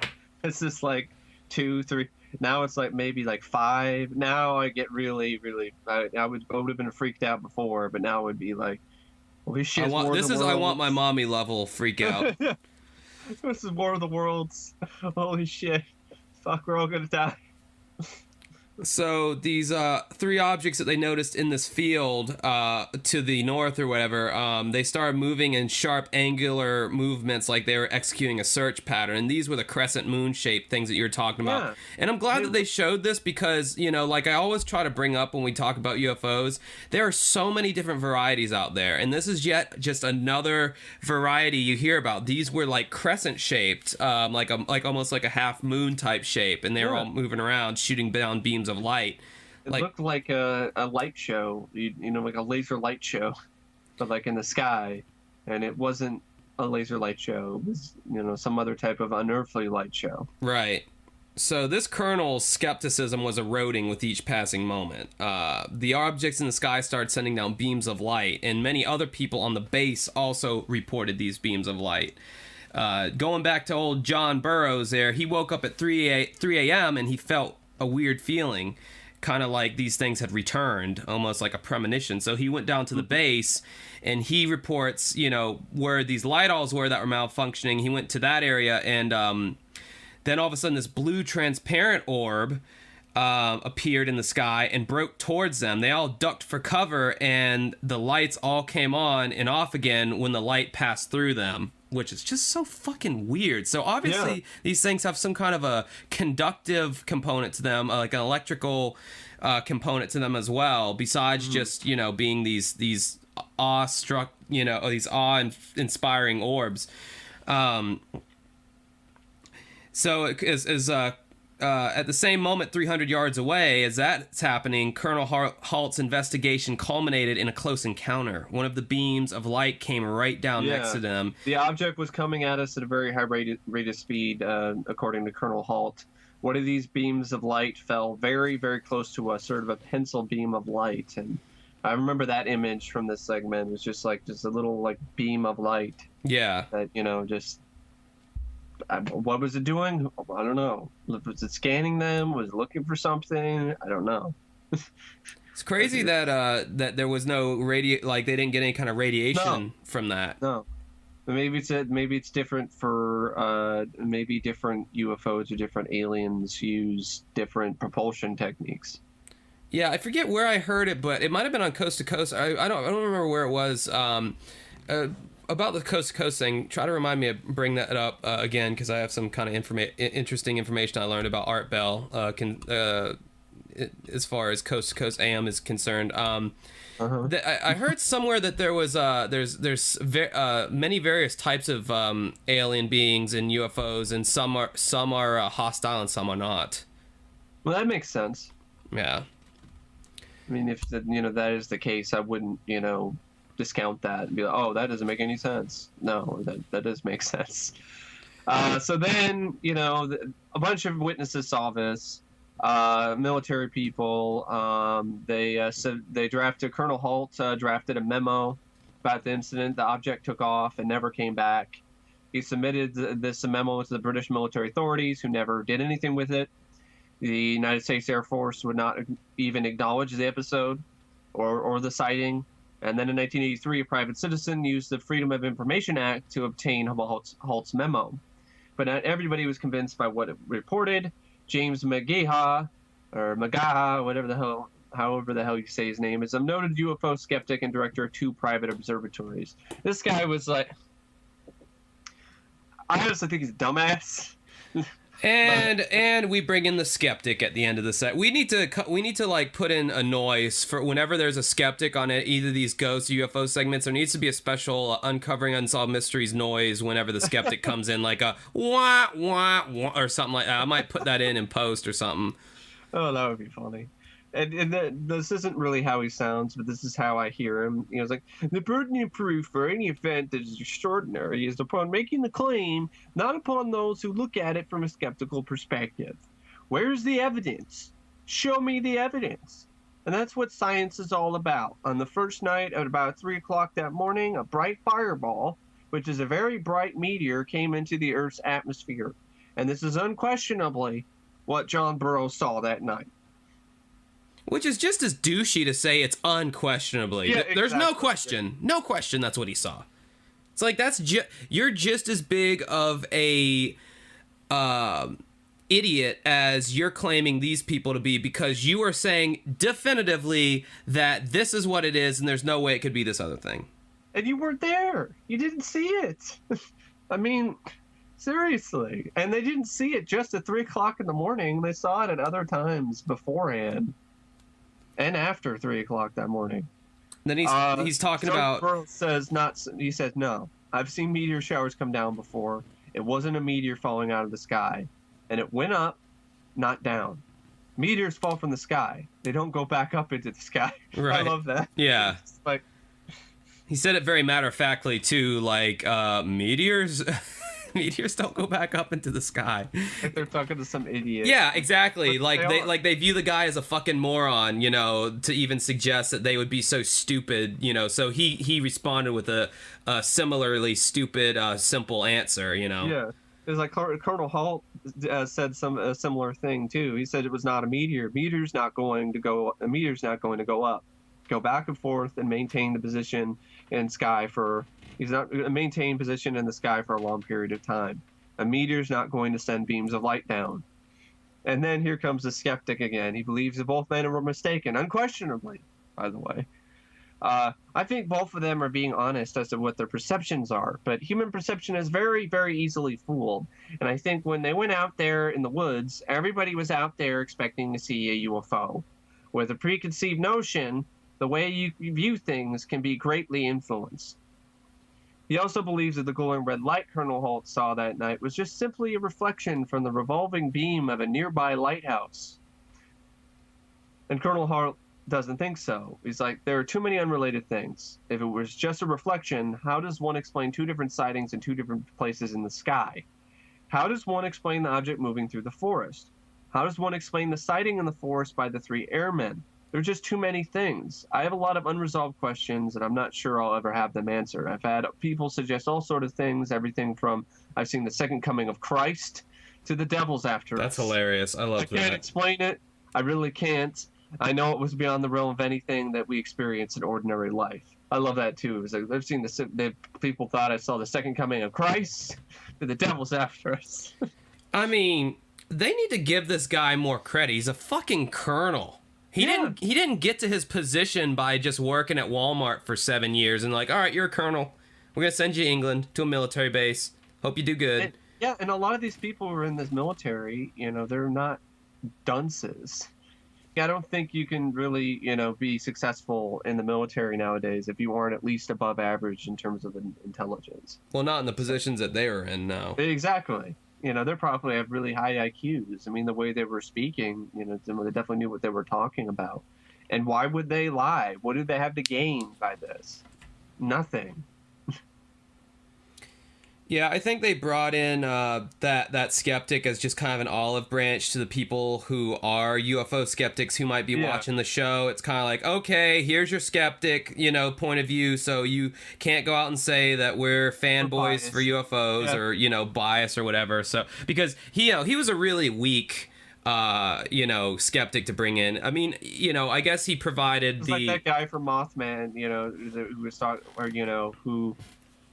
It's just like 2, 3. Now it's like maybe like 5. Now I get really, really. I would have been freaked out before, but now it would be like, holy shit! I want my mommy level freak out. This is War of the Worlds. Holy shit! Fuck, we're all gonna die. So these three objects that they noticed in this field to the north or whatever, they started moving in sharp angular movements like they were executing a search pattern. And these were the crescent moon shaped things that you were talking about. Yeah. And I'm glad that they showed this because, you know, like I always try to bring up when we talk about UFOs, there are so many different varieties out there. And this is yet just another variety you hear about. These were like crescent shaped, like almost like a half moon type shape. And they were all moving around, shooting down beams of light. It looked like a light show, you know, like a laser light show, but like in the sky. And it wasn't a laser light show. It was, you know, some other type of unearthly light show. Right. So this colonel's skepticism was eroding with each passing moment. The objects in the sky started sending down beams of light, and many other people on the base also reported these beams of light. Going back to old John Burroughs there, he woke up at 3 a.m. and he felt a weird feeling, kind of like these things had returned, almost like a premonition. So he went down to the base and he reports, you know, where these light alls were that were malfunctioning. He went to that area, and then all of a sudden this blue transparent orb appeared in the sky and broke towards them. They all ducked for cover, and the lights all came on and off again when the light passed through them, which is just so fucking weird. So obviously these things have some kind of a conductive component to them, like an electrical component to them as well, besides just, you know, being these awe-struck, you know, or these awe-inspiring orbs. So at the same moment, 300 yards away, as that's happening, Colonel Halt's investigation culminated in a close encounter. One of the beams of light came right down next to them. The object was coming at us at a very high rate of speed, according to Colonel Halt. One of these beams of light fell very, very close to us, sort of a pencil beam of light. And I remember that image from this segment. It was just a little like beam of light. Yeah. That, you know, just... what was it doing? I don't know. Was it scanning them? Was it looking for something? I don't know. It's crazy that there was no like they didn't get any kind of radiation from that. No. Maybe it's different for maybe different UFOs or different aliens use different propulsion techniques. Yeah, I forget where I heard it, but it might have been on Coast to Coast. I don't remember where it was. About the Coast to Coast thing, try to remind me to bring that up again, because I have some kind of interesting information I learned about Art Bell as far as Coast to Coast AM is concerned. I heard somewhere that there was there's many various types of alien beings and UFOs, and some are hostile and some are not. Well, that makes sense. Yeah. I mean, if that is the case, I wouldn't discount that and be like, oh, that doesn't make any sense. No, that does make sense. So then, a bunch of witnesses saw this. Military people. They drafted Colonel Halt. Drafted a memo about the incident. The object took off and never came back. He submitted this memo to the British military authorities, who never did anything with it. The United States Air Force would not even acknowledge the episode or the sighting. And then in 1983, a private citizen used the Freedom of Information Act to obtain Halt's memo. But not everybody was convinced by what it reported. James Magaha, however the hell you say his name, is a noted UFO skeptic and director of 2 private observatories. This guy was like, I honestly think he's a dumbass. And we bring in the skeptic at the end of the set. We need to like put in a noise for whenever there's a skeptic on either of these ghost UFO segments. There needs to be a special uncovering unsolved mysteries noise whenever the skeptic comes in, like a wah wah wah or something like that. I might put that in post or something. Oh, that would be funny. And this isn't really how he sounds, but this is how I hear him. It's like, the burden of proof for any event that is extraordinary is upon making the claim, not upon those who look at it from a skeptical perspective. Where's the evidence? Show me the evidence. And that's what science is all about. On the first night at about 3 o'clock that morning, a bright fireball, which is a very bright meteor, came into the Earth's atmosphere. And this is unquestionably what John Burroughs saw that night. Which is just as douchey to say it's unquestionably. Yeah, there's exactly. No question that's what he saw. It's like, you're just as big of a idiot as you're claiming these people to be, because you are saying definitively that this is what it is and there's no way it could be this other thing. And you weren't there. You didn't see it. I mean, seriously. And they didn't see it just at 3 o'clock in the morning. They saw it at other times beforehand and after 3 o'clock that morning. Then he's talking about... He says, no. I've seen meteor showers come down before. It wasn't a meteor falling out of the sky. And it went up, not down. Meteors fall from the sky. They don't go back up into the sky. Right. I love that. Yeah. It's like... He said it very matter-of-factly, too, like, meteors... Meteors don't go back up into the sky. Like they're talking to some idiot. Yeah, exactly. Like they view the guy as a fucking moron, you know, to even suggest that they would be so stupid, you know. So he responded with a similarly stupid, simple answer, you know. Yeah, it was like Colonel Halt said a similar thing too. He said it was not a meteor. A meteor's not going to go up. Go back and forth and maintain the position in sky for. He's not going to maintain position in the sky for a long period of time. A meteor's not going to send beams of light down. And then here comes the skeptic again. He believes that both men were mistaken, unquestionably, by the way. I think both of them are being honest as to what their perceptions are, but human perception is very, very easily fooled. And I think when they went out there in the woods, everybody was out there expecting to see a UFO. With a preconceived notion, the way you view things can be greatly influenced. He also believes that the glowing red light Colonel Holt saw that night was just simply a reflection from the revolving beam of a nearby lighthouse. And Colonel Holt doesn't think so. He's like, there are too many unrelated things. If it was just a reflection, how does one explain 2 different sightings in 2 different places in the sky? How does one explain the object moving through the forest? How does one explain the sighting in the forest by the 3 airmen? There are just too many things. I have a lot of unresolved questions, and I'm not sure I'll ever have them answered. I've had people suggest all sort of things, everything from I've seen the second coming of Christ to the devil's after us. That's hilarious. I love that. I can't explain it. I really can't. I know it was beyond the realm of anything that we experience in ordinary life. I love that, too. It's like, I've seen people thought I saw the second coming of Christ to the devil's after us. I mean, they need to give this guy more credit. He's a fucking colonel. He didn't get to his position by just working at Walmart for 7 years and like, all right, you're a colonel. We're going to send you to England to a military base. Hope you do good. And a lot of these people who are in this military, you know, they're not dunces. I don't think you can really, you know, be successful in the military nowadays if you aren't at least above average in terms of intelligence. Well, not in the positions that they were in now. Exactly. You know, they probably have really high IQs. I mean, the way they were speaking, you know, they definitely knew what they were talking about. And why would they lie? What did they have to gain by this? Nothing. Yeah, I think they brought in that skeptic as just kind of an olive branch to the people who are UFO skeptics who might be watching the show. It's kind of like, okay, here's your skeptic, you know, point of view, so you can't go out and say that we're fanboys for UFOs or, you know, bias or whatever. So because he was a really weak you know, skeptic to bring in. I mean, you know, I guess he provided like that guy from Mothman, you know, who was talking, or you know, who.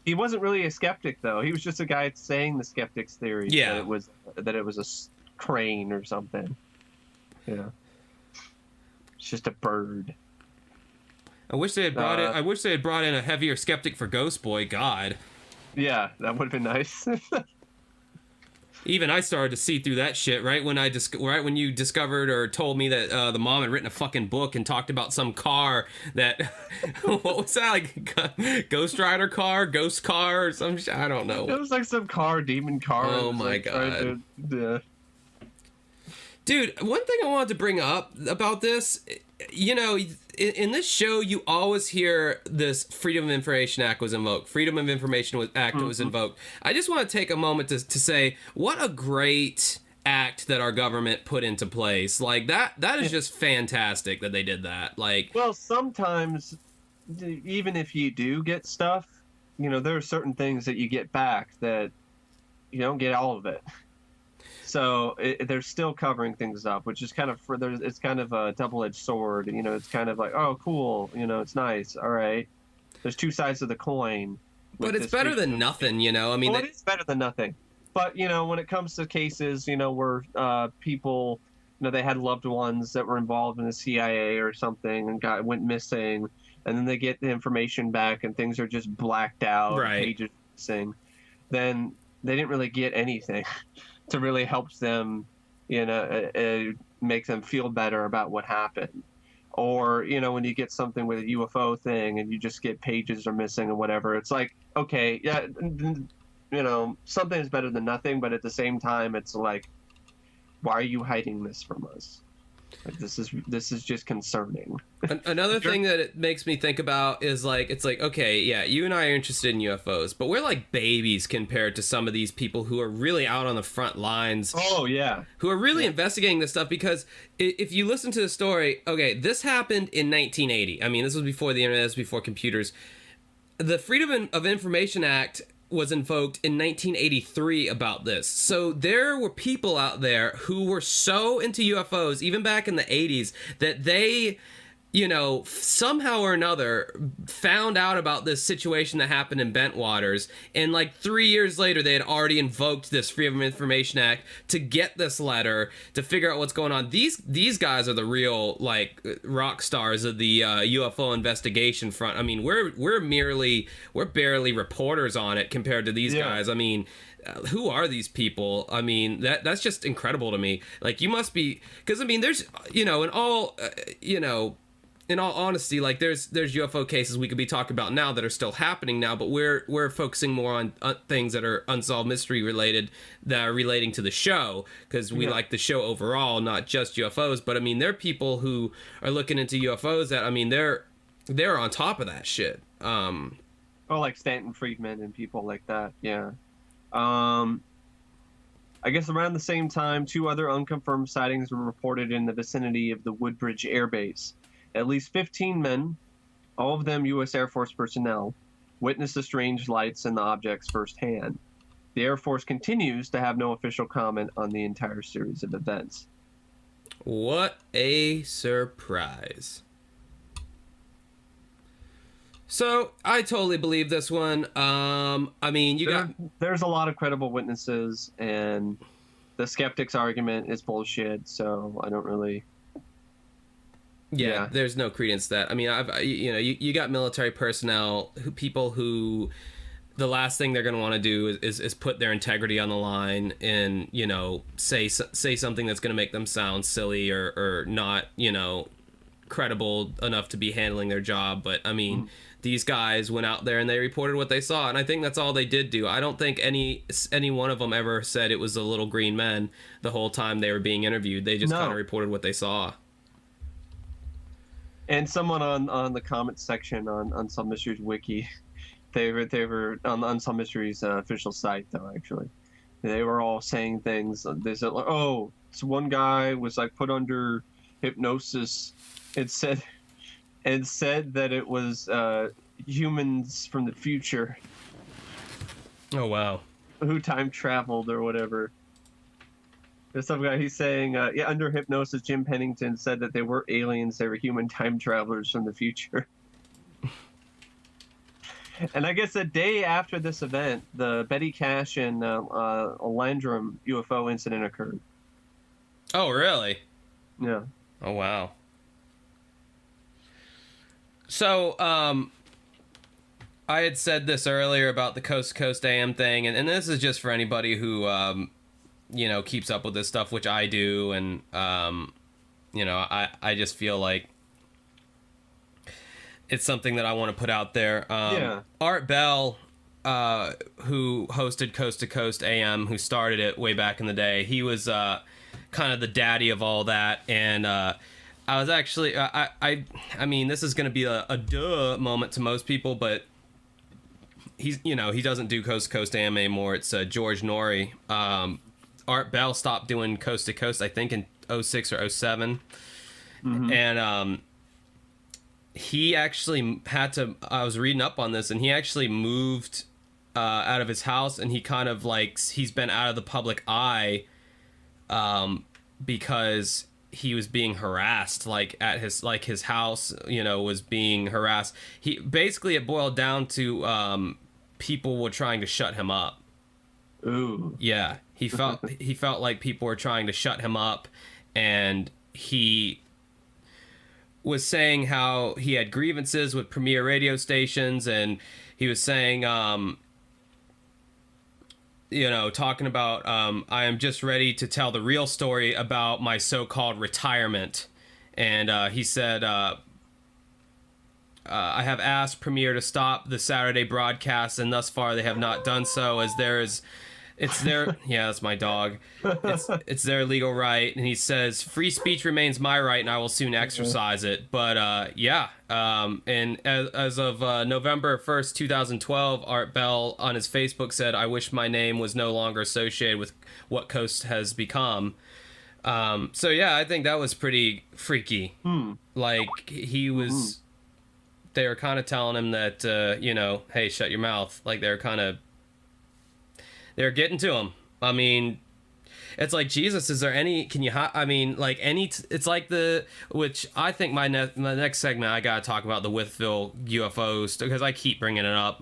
He wasn't really a skeptic, though. He was just a guy saying the skeptic's theory. Yeah. That it was a crane or something. Yeah. It's just a bird. I wish they had brought in a heavier skeptic for Ghost Boy. God. Yeah, that would have been nice. Even I started to see through that shit right when you discovered or told me that the mom had written a fucking book and talked about some car that what was that, like Ghost Rider car, ghost car, or some shit? I don't know. It was like some car, demon car. Oh my god. Dude, one thing I wanted to bring up about this, you know, in this show, you always hear this Freedom of Information Act was invoked. Freedom of Information Act was invoked. I just want to take a moment to say what a great act that our government put into place. Like, that is just fantastic that they did that. Like, well, sometimes, even if you do get stuff, you know, there are certain things that you get back that you don't get all of it. So they're still covering things up, which is kind of it's kind of a double-edged sword. You know, it's kind of like, oh, cool. You know, it's nice. All right. There's 2 sides of the coin. But it's better than nothing, you know. I mean, it is better than nothing. But when it comes to cases, where people, they had loved ones that were involved in the CIA or something and went missing, and then they get the information back and things are just blacked out, Right. pages missing, then they didn't really get anything to really help them, make them feel better about what happened. Or, when you get something with a UFO thing and you just get pages are missing or whatever, it's like, okay, yeah, something is better than nothing, but at the same time, it's like, why are you hiding this from us? Like, this is just concerning. Another thing that it makes me think about is like, it's like, okay, yeah, you and I are interested in UFOs, but we're like babies compared to some of these people who are really out on the front lines. Oh, yeah. Who are really investigating this stuff, because if you listen to the story, okay, this happened in 1980. I mean, this was before the internet, this was before computers. The Freedom of Information Act was invoked in 1983 about this. So there were people out there who were so into UFOs, even back in the 80s, that they, somehow or another found out about this situation that happened in Bentwaters, and like 3 years later they had already invoked this Freedom of Information Act to get this letter to figure out what's going on. These guys are the real like rock stars of the UFO investigation front. I mean, we're barely reporters on it compared to these guys. I mean, who are these people? I mean, that's just incredible to me. Like, you must be, because I mean, there's in all honesty, like there's UFO cases we could be talking about now that are still happening now, but we're focusing more on things that are unsolved mystery related, that are relating to the show, because we like the show overall, not just UFOs. But I mean, there are people who are looking into UFOs that, I mean, they're on top of that shit. Like Stanton Friedman and people like that. Yeah. I guess around the same time, 2 other unconfirmed sightings were reported in the vicinity of the Woodbridge Air Base. At least 15 men, all of them U.S. Air Force personnel, witnessed the strange lights and the objects firsthand. The Air Force continues to have no official comment on the entire series of events. What a surprise. So, I totally believe this one. I mean, there's a lot of credible witnesses, and the skeptics argument is bullshit, so I don't really... Yeah, there's no credence to that. I mean, you got military personnel, people who the last thing they're going to want to do is put their integrity on the line and, say something that's going to make them sound silly or not, credible enough to be handling their job. But I mean, these guys went out there and they reported what they saw, and I think that's all they did do. I don't think any one of them ever said it was the little green men the whole time they were being interviewed. They just kind of reported what they saw. And someone on the comments section on Unsolved Mysteries wiki, they were on the Unsolved Mysteries official site, though, actually. They were all saying things. They said, like, oh, this one guy was like put under hypnosis and said that it was humans from the future. Oh, wow. Who time traveled or whatever. There's some guy, he's saying, under hypnosis, Jim Pennington said that they were aliens, they were human time travelers from the future. And I guess a day after this event, the Betty Cash and Landrum UFO incident occurred. Oh, really? Yeah. Oh, wow. So, I had said this earlier about the Coast to Coast AM thing, and this is just for anybody who... keeps up with this stuff, which I do, and I just feel like it's something that I want to put out there. Art Bell, who hosted Coast to Coast AM, who started it way back in the day, he was kind of the daddy of all that, and I was actually I mean, this is going to be a duh moment to most people, but he's he doesn't do Coast to Coast AM anymore. It's George Norrie. Art Bell stopped doing Coast to Coast, I think, in 06 or 07. And he actually had to... I was reading up on this, and he actually moved out of his house, and he kind of, like... He's been out of the public eye because he was being harassed, like, at his house, was being harassed. Basically, it boiled down to people were trying to shut him up. Ooh. Yeah, he felt like people were trying to shut him up, and he was saying how he had grievances with premier radio stations, and he was saying, talking about, I am just ready to tell the real story about my so-called retirement. And he said, I have asked Premiere to stop the Saturday broadcast, and thus far they have not done so, as it's their yeah, that's my dog. It's their legal right. And he says, free speech remains my right, and I will soon exercise it. But and as of November 1st, 2012, Art Bell on his Facebook said, I wish my name was no longer associated with what Coast has become. So yeah, I think that was pretty freaky. Like, he was they were kind of telling him that hey, shut your mouth. Like, they're getting to him. I mean, it's like, Jesus, is there any, can you, it's like which I think my next segment, I gotta talk about the Withville UFOs, because I keep bringing it up.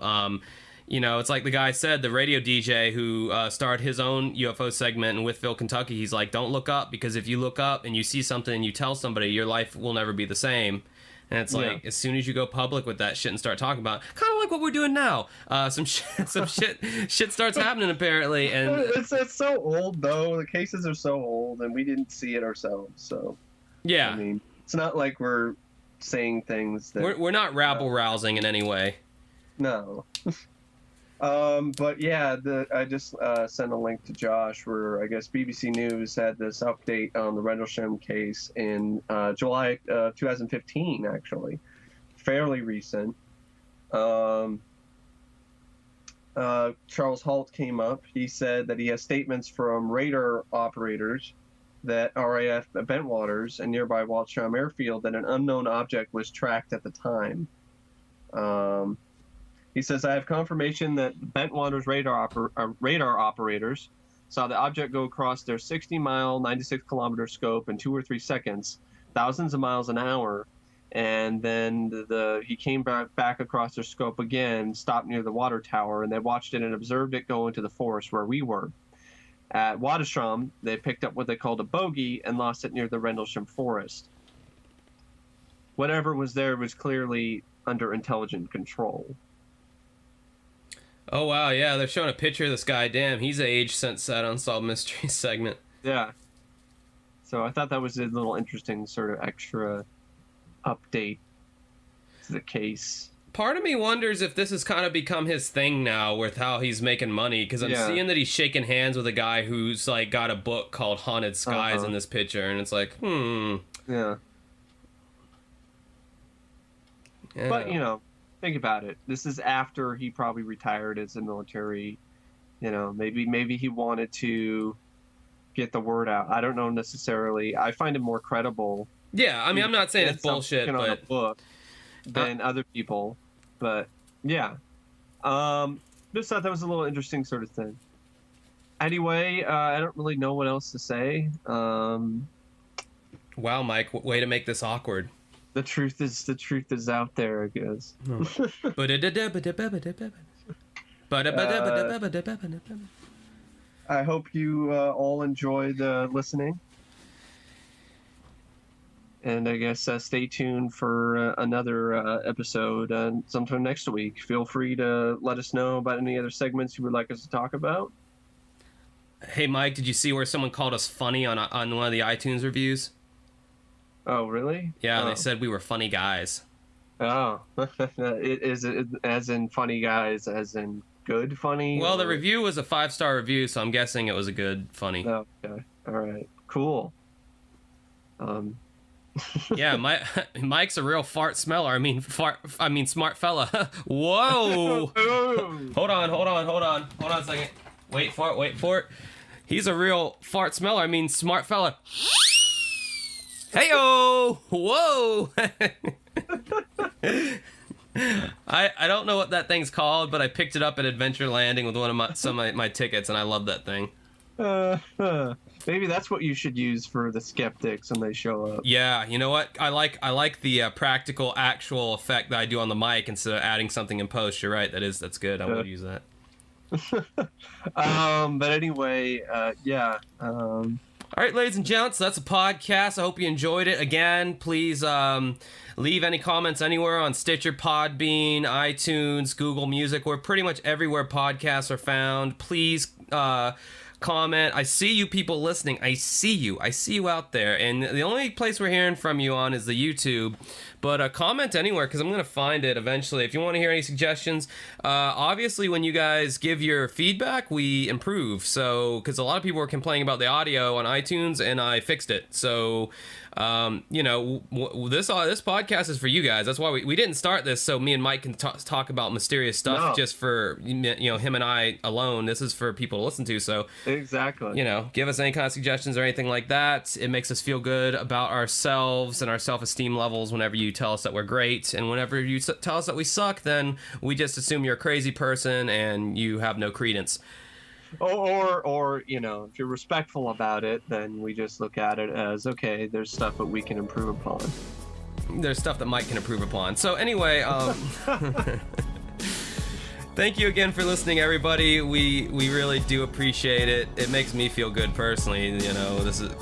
It's like the guy said, the radio DJ who started his own UFO segment in Withville, Kentucky, he's like, don't look up, because if you look up and you see something and you tell somebody, your life will never be the same. And it's like, as soon as you go public with that shit and start talking about, kind of like what we're doing now, some shit starts happening apparently, and it's so old though. The cases are so old, and we didn't see it ourselves. So yeah, I mean, it's not like we're saying things that we're not rabble rousing in any way. No. But yeah, I just sent a link to Josh where I guess BBC News had this update on the Rendlesham case in July 2015, actually. Fairly recent. Charles Halt came up. He said that he has statements from radar operators that RAF Bentwaters and nearby Waltham Airfield that an unknown object was tracked at the time. He says, I have confirmation that Bentwaters radar operators saw the object go across their 60-mile, 96-kilometer scope in 2 or 3 seconds, thousands of miles an hour, and then he came back across their scope again, stopped near the water tower, and they watched it and observed it go into the forest where we were. At Waterstrom, they picked up what they called a bogey and lost it near the Rendlesham forest. Whatever was there was clearly under intelligent control. Oh, wow, yeah, they're showing a picture of this guy. Damn, he's aged since that Unsolved Mysteries segment. Yeah. So I thought that was a little interesting sort of extra update to the case. Part of me wonders if this has kind of become his thing now with how he's making money, because I'm seeing that he's shaking hands with a guy who's, like, got a book called Haunted Skies in this picture, and it's like, Yeah. But, think about it. This is after he probably retired as a military. Maybe he wanted to get the word out. I don't know necessarily. I find it more credible. Yeah, I mean, I'm not saying it's bullshit, but on a book than other people. But yeah, just thought that was a little interesting sort of thing. Anyway, I don't really know what else to say. Wow, Mike, way to make this awkward. The truth is out there, I guess. I hope you all enjoyed listening. And I guess stay tuned for another episode sometime next week. Feel free to let us know about any other segments you would like us to talk about. Hey, Mike, did you see where someone called us funny on one of the iTunes reviews? Oh, really? Yeah, They said we were funny guys. Oh, is it as in funny guys, as in good funny? Well, the review was a 5-star review, so I'm guessing it was a good funny. Okay, all right, cool. Yeah, Mike's a real fart smeller. I mean smart fella. Whoa! Hold on a second. Wait for it. He's a real fart smeller. I mean smart fella. Heyo! Whoa! I don't know what that thing's called, but I picked it up at Adventure Landing with some of my tickets, and I love that thing. Maybe that's what you should use for the skeptics when they show up. Yeah, you know what? I like the practical, actual effect that I do on the mic instead of adding something in post. You're right. That's good. I would use that. But anyway, yeah. All right, ladies and gents, that's a podcast. I hope you enjoyed it. Again, please leave any comments anywhere on Stitcher, Podbean, iTunes, Google Music. We're pretty much everywhere podcasts are found. Please comment. I see you people listening. I see you out there. And the only place we're hearing from you on is the YouTube. But comment anywhere, because I'm going to find it eventually. If you want to hear any suggestions, obviously when you guys give your feedback, we improve. So, because a lot of people were complaining about the audio on iTunes, and I fixed it. So, you know, this podcast is for you guys. That's why we didn't start this so me and Mike can talk about mysterious stuff just for, you know, him and I alone. This is for people to listen to. So, exactly. You know, give us any kind of suggestions or anything like that. It makes us feel good about ourselves and our self-esteem levels whenever you tell us that we're great, and whenever you tell us that we suck, then we just assume you're a crazy person and you have no credence. Or you know, if you're respectful about it, then we just look at it as, okay, there's stuff that we can improve upon. There's stuff that Mike can improve upon. So anyway, thank you again for listening, everybody. We really do appreciate it. It makes me feel good personally. You know, this is